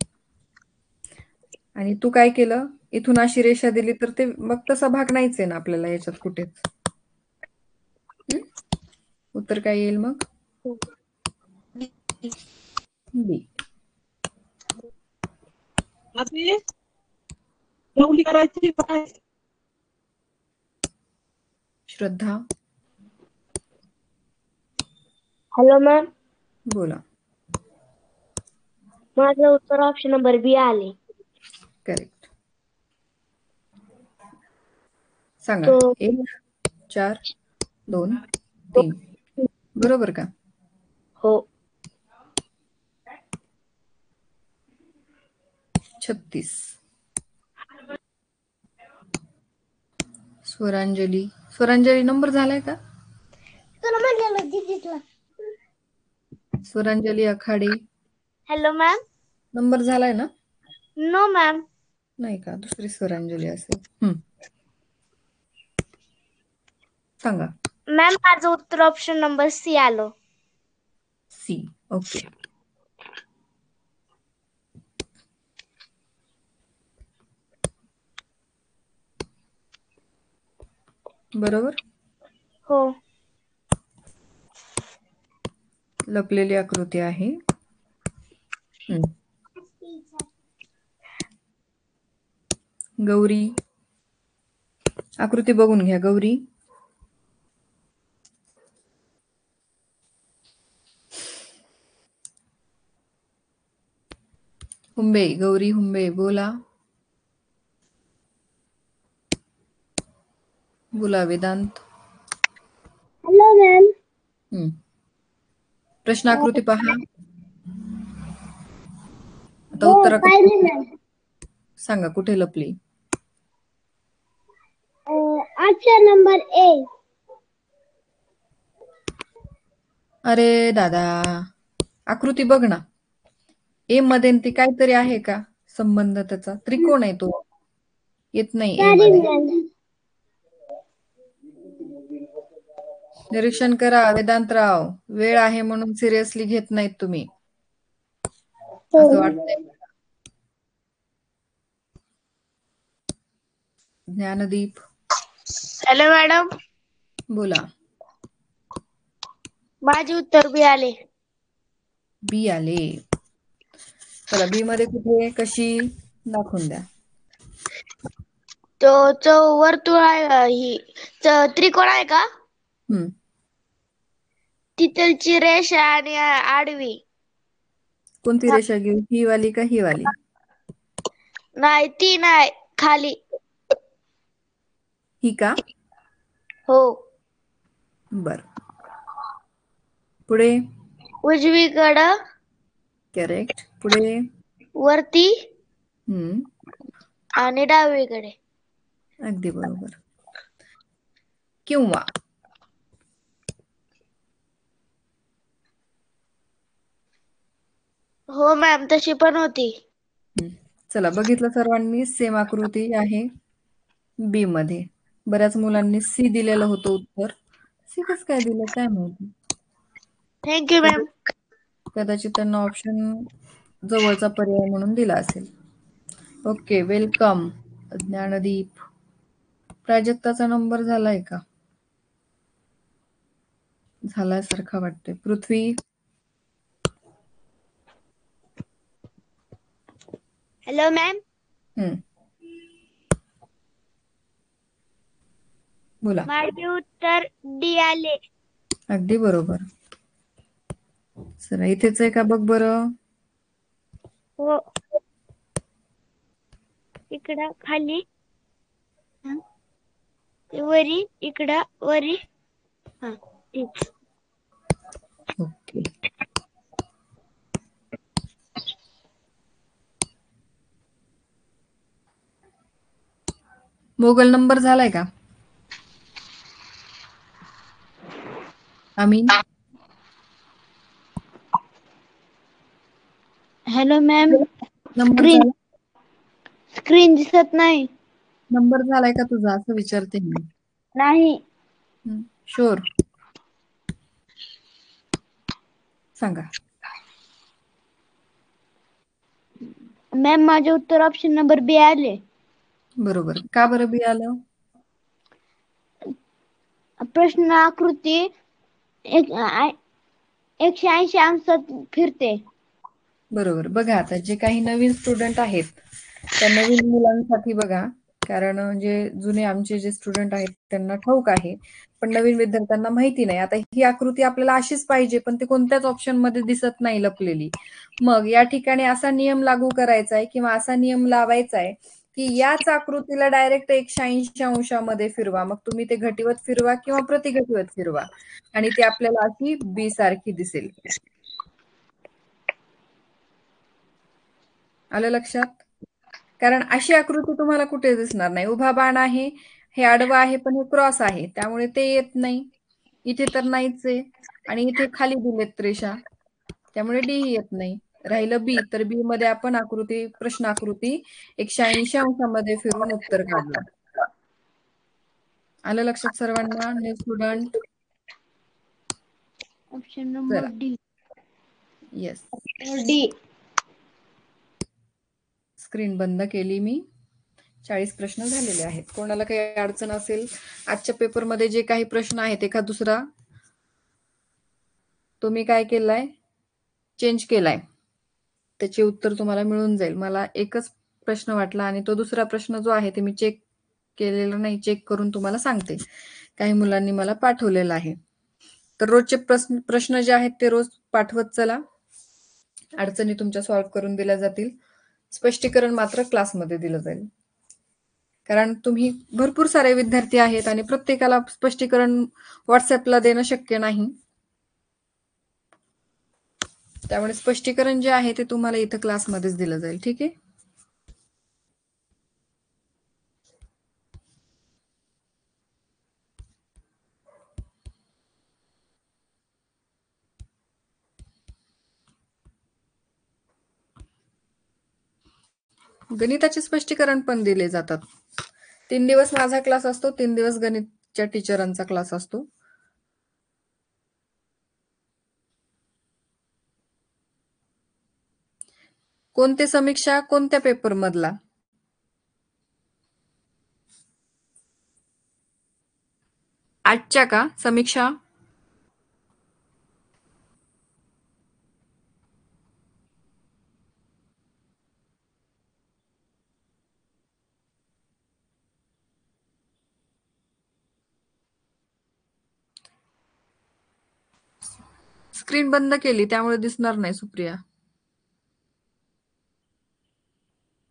आणि तू काय केलं, इथून अशी रेषा दिली तर ते मग तसा भाग नाहीच आहे ना आपल्याला याच्यात कुठेच. उत्तर काय येईल मग? बी. करायची काय? श्रद्धा हॅलो मॅम, बोला. माझं उत्तर ऑप्शन नंबर बी आले. करेक्ट. सांगा. तो 1 4 2 3 बरोबर का? हो. 36. स्वरांजली नंबर झालाय का? तुला म्हणलेलं दीदीला. स्वरांजली आखाडे हॅलो मॅम. नंबर झालाय ना? No ma'am. नाही का, दुसरी स्वरांजली असेल. सांगा. मॅम माझं उत्तर ऑप्शन नंबर सी आलं. सी. ओके. बरोबर. हो. लपलेली आकृती आहे. गौरी आकृती बघून घ्या. गौरी हुंबे, गौरी हुंबे बोला. बोला वेदांत. Hello ma'am. प्रश्नाकृती पहा. आता हो उत्तराकडे पाहिली मॅम. सांगा कुठे लपली. ऑप्शन नंबर ए. अरे दादा, आकृती बघ ना. ए मध्ये ती काहीतरी आहे का संबंध त्याचा? त्रिकोण आहे तो, येत नाही ए सॉरी मध्ये. मॅम. निरीक्षण करा वेदांतराव. वेळ आहे म्हणून सिरियसली घेत नाहीत तुम्ही, असं वाटतंय. ज्ञानदीप हॅलो मॅडम, बोला. माझे उत्तर बी आले. बी आले. चला बी मध्ये कुठे कशी दाखवून द्या. तो वर्तुळ आहे, ही त्रिकोण आहे का? तिथलची रेषा आणि आडवी. कोणती रेषा घेऊ, ही वाली का ही वाली? नाही ती नाही, खाली. ही का? हो. बर. पुढे. उजवीकडं. करेक्ट. पुढे. वरती हम्म. आणि डावीकडे. अगदी बरोबर. किंवा हो मॅम, तशी पण होती. चला बघितलं सर्वांनी, सेम आकृती आहे बी मध्ये. बऱ्याच मुलांनी सी दिलेलं होतं उत्तर. सी कसं काय दिलं काय माहिती. Thank you ma'am. कदाचित त्यांना ऑप्शन जवळचा पर्याय म्हणून दिला असेल. Okay, welcome Dnyandeep. प्राजक्ताचा नंबर झालाय का? झाल्यासारखा वाटतंय. पृथ्वी. Hello ma'am. बोला. माझे उत्तर डी आले. अगदी बरोबर. चला इथेच आहे का बघ बरं. हो. इकडं खाली वरी, इकडं वरी. हा तीच. ओके. मोगल नंबर झालाय का? आमीन. Hello ma'am. नंबर झाला. स्क्रीन दिसत नाही. नंबर झालाय का तुझा असं विचारते मी. नाही. शुअर सांगा. मॅम माझे उत्तर ऑप्शन नंबर बी आले. बरोबर. का बरं बी आलं? प्रश्न आकृती 180 अंशात फिरते. बरोबर. बघा आता जे काही नवीन स्टुडंट आहेत त्या नवीन मुलांसाठी बघा, कारण जे जुने आमचे जे स्टुडंट आहेत त्यांना ठाऊक आहे, पण नवीन विद्यार्थ्यांना माहिती नाही. आता ही आकृती आपल्याला अशीच पाहिजे, पण ती कोणत्याच ऑप्शनमध्ये दिसत नाही लपलेली. मग या ठिकाणी असा नियम लागू करायचा आहे किंवा असा नियम लावायचा आहे की याच आकृतीला डायरेक्ट 180 अंशामध्ये फिरवा. मग तुम्ही ते घटिवत फिरवा किंवा प्रतिघटिवत फिरवा आणि ती आपल्याला अशी बी सारखी दिसेल. आलं लक्षात? कारण अशी आकृती तुम्हाला कुठे दिसणार नाही. उभा बाण आहे, हे आडवं आहे, पण हे क्रॉस आहे, त्यामुळे ते येत नाही. इथे तर नाहीच आहे आणि इथे खाली दिलेत रेषा, त्यामुळे डी ही येत नाही. राहिलं बी, तर बी मध्ये आपण प्रश्न आकृती 180 अंशामध्ये फिरून उत्तर काढलं. आलं लक्षात सर्वांना? New student option number D. Yes. D. Screen बंद केली मी. 40 प्रश्न झालेले आहेत. कोणाला काही अडचण असेल आजच्या पेपरमध्ये जे काही प्रश्न आहेत एखाद दुसरा तुम्ही काय केलाय, चेंज केलाय, त्याचे उत्तर तुम्हाला मिळून जाईल. मला एकच प्रश्न वाटला आणि तो दुसरा प्रश्न जो आहे ते मी चेक केलेला नाही, चेक करून तुम्हाला सांगते. काही मुलांनी मला पाठवलेला आहे. तर रोजचे प्रश्न जे आहेत ते रोज पाठवत चला. अडचणी तुमच्या सॉल्व्ह करून दिल्या जातील. स्पष्टीकरण मात्र क्लासमध्ये दिलं जाईल. कारण तुम्ही भरपूर सारे विद्यार्थी आहेत आणि प्रत्येकाला स्पष्टीकरण व्हॉट्सअपला देणं शक्य नाही. त्यामुळे स्पष्टीकरण जे आहे ते तुम्हाला इथं क्लासमध्येच दिलं जाईल. ठीक आहे. गणिताचे स्पष्टीकरण पण दिले जातात. 3 दिवस माझा क्लास असतो, 3 दिवस गणितच्या टीचरांचा क्लास असतो. कोणते समीक्षा कोणत्या पेपर मधला? आजच्या का समीक्षा? स्क्रीन बंद केली त्यामुळे दिसणार नाही सुप्रिया.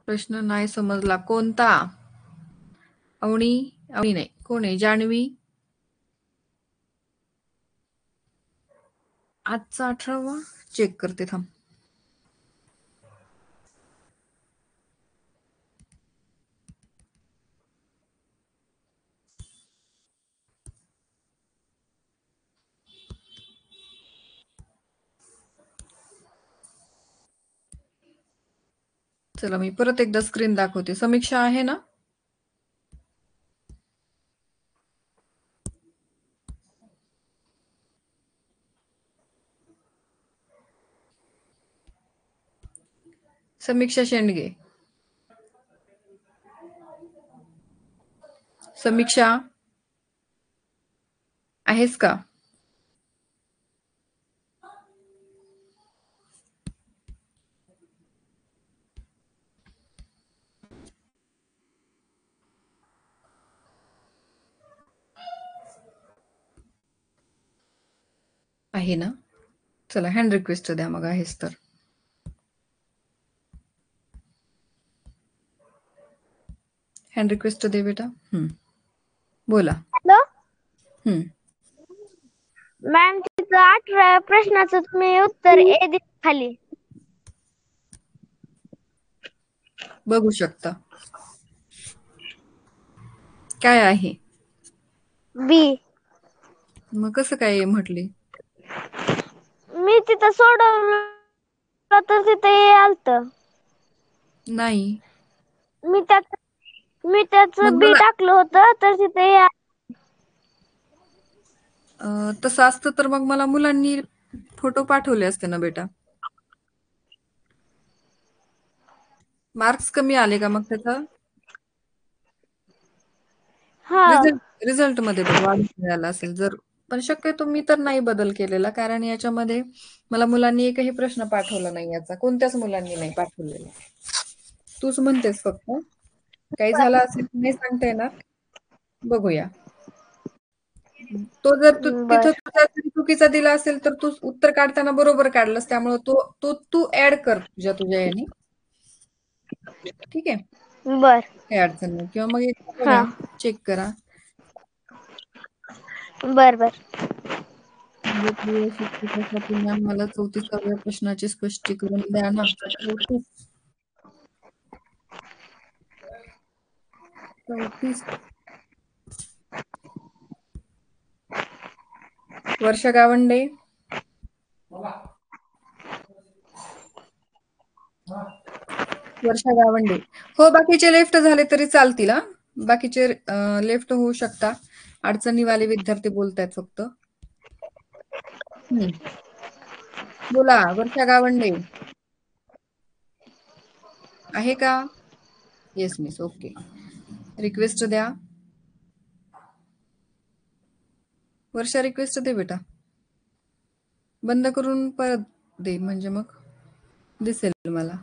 प्रश्न नाही समजला. कोणता? अवनी नाही, कोण आहे? जान्हवी. आजचा 18वा चेक करते थांब. चला मी परत एकदा स्क्रीन दाखवते. समीक्षा आहे ना? समीक्षा शेंडगे. समीक्षा आहेस का? आहे ना? चला हँड रिक्वेस्ट द्या मग आहेस तर. हँड रिक्वेस्ट दे बेटा. बोला. हॅलो मॅम तिथं 18 प्रश्नाचं तुम्ही उत्तर ए दिलं खाली. बघू शकता. काय आहे? बी. मग कसं काय म्हटले? मी तिथं सोडवलं तर तिथं ए आलत. नाही. मी त्यात मी त्याचं मग बी मला टाकलं होतं तर तिथे तसं असतं तर मग मला मुलांनी फोटो पाठवले असते ना बेटा. मार्क्स कमी आले का मग त्याचा? हा रिझल्ट मध्ये बघ वाढ मिळाला असेल जर, पण शक्यतो मी तर नाही बदल केलेला, कारण याच्यामध्ये मला मुलांनी एकही प्रश्न पाठवला नाही, याचा कोणत्याच मुलांनी नाही पाठवलेला. तूच म्हणतेस फक्त. काही झालं असेल तर नाही सांगता येणार. बघूया. तो जर बर तिथं तुझा जरी चुकीचा दिला असेल तर तू उत्तर काढताना बरोबर काढलंस, त्यामुळे तो तो तू ऍड कर तुझ्या याने. ठीक आहे, बर काही अडचण नाही. किंवा मग एकदा हा बघा, चेक करा. बर बर म्हणजे शिक्षकासाठी मॅम मला 34व्या प्रश्नाचे स्पष्टीकरण द्या ना. 34. वर्षा गावंडे. वर्षा गावंडे. हो, बाकीचे लेफ्ट झाले तरी चालतील हा. बाकीचे लेफ्ट होऊ शकता. अडचणीवाले विद्यार्थी बोलतायत फक्त. बोला वर्षा गावंडे. आहे का? Yes miss. ओके. रिक्वेस्ट द्या. वर्षा रिक्वेस्ट दे बेटा. बंद करून परत दे, म्हणजे मग दिसेल मला.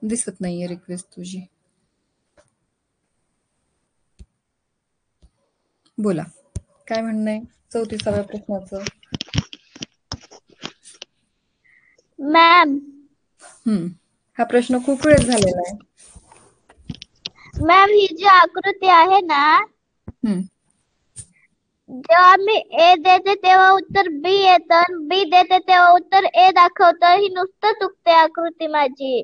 दिसत नाहीये रिक्वेस्ट तुझी. बोला, काय म्हणणं आहे 34व्या प्रश्नाचं? मॅम हा प्रश्न खूप वेळ झालेला आहे. मॅम ही जी आकृती आहे ना, हम्म. जेव्हा मी ए देते तेव्हा उत्तर बी येतं, बी देते तेव्हा उत्तर ए दाखवतं. ही नुसतं चुकते आकृती माझी.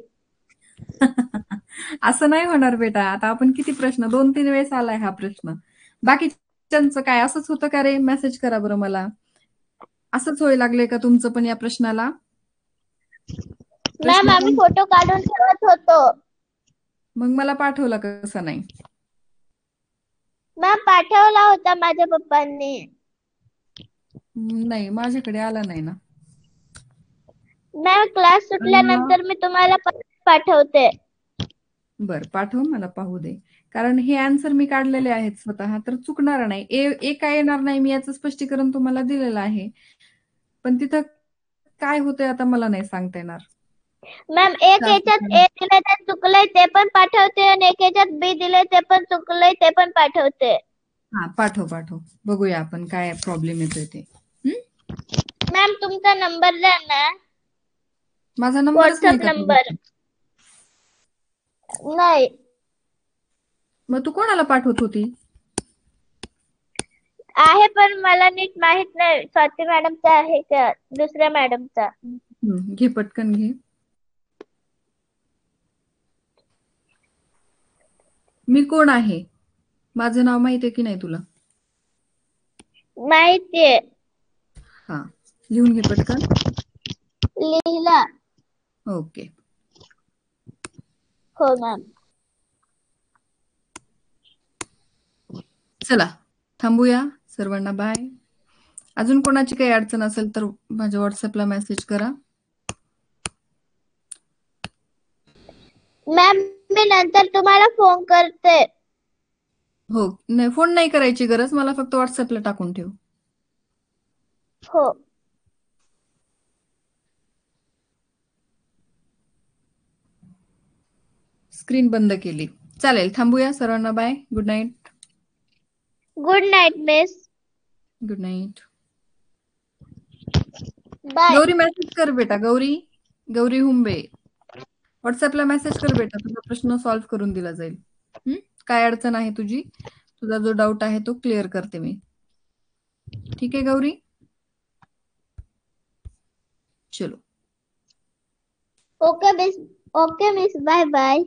असं नाही होणार बेटा. आता आपण किती प्रश्न, 2-3 वेळेस आलाय हा प्रश्न. बाकीच्यांचं काय असंच होतं का रे? मेसेज करा बरं मला. असंच होय लागले का तुमचं पण या प्रश्नाला? मॅम प्रश्न आम्ही फोटो काढून ठेवत होतो. मग मला पाठवला कसा नाही? मॅम पाठवला होता माझ्या पप्पांनी. नाही, माझ्याकडे आला नाही ना. मॅम क्लास सुटल्यानंतर मी तुम्हाला पाठवते. बर, पाठव, मला पाहू दे. कारण हे आन्सर मी काढलेले आहेत स्वतः, तर चुकणार नाही. ए काय येणार नाही, मी याचं स्पष्टीकरण तुम्हाला दिलेलं आहे. पण तिथं काय होतंय आता मला नाही सांगता येणार. मॅम एक याच्यात ए दिलंय ते चुकलंय ते पण पाठवते, आणि एक याच्यात बी दिलंय ते पण चुकलंय ते पण पाठवते. हा, पाठव. बघूया आपण काय प्रॉब्लेम येतोय ते. मॅम तुमचा नंबर द्या ना. माझा नंबरच नाही व्हॉट्सअप का नंबर तुझ्याकडे? नाही मग तू कोणाला पाठवत होती? आहे, पण मला नीट माहित नाही स्वाती मॅडमचा आहे का दुसऱ्या मॅडमचा. घे, पटकन घे. मी कोण आहे? माझं नाव माहिती आहे की नाही तुला? माहितीये. हा, लिहून घे पटकन. लिहिला. ओके. हो मॅम. चला थांबूया. सर्वांना बाय. अजून कोणाची काही अडचण असेल तर माझ्या व्हॉट्सअपला मेसेज करा. मॅम मी नंतर तुम्हाला फोन करते. हो, नाही, फोन नाही करायची गरज, मला फक्त व्हॉट्सअपला टाकून ठेव. हो. स्क्रीन बंद केली. चालेल, थांबूया. सर्वांना bye. Good night. Good night miss. Good night. Bye. Gauri message कर बेटा. गौरी हुंबे, व्हॉट्सअपला मेसेज कर बेटा. तुझा प्रश्न सॉल्व्ह करून दिला जाईल. काय अडचण आहे तुझी? तुझा जो डाऊट आहे तो क्लिअर करते मी. ठीक आहे गौरी? चलो. Okay miss. Bye bye.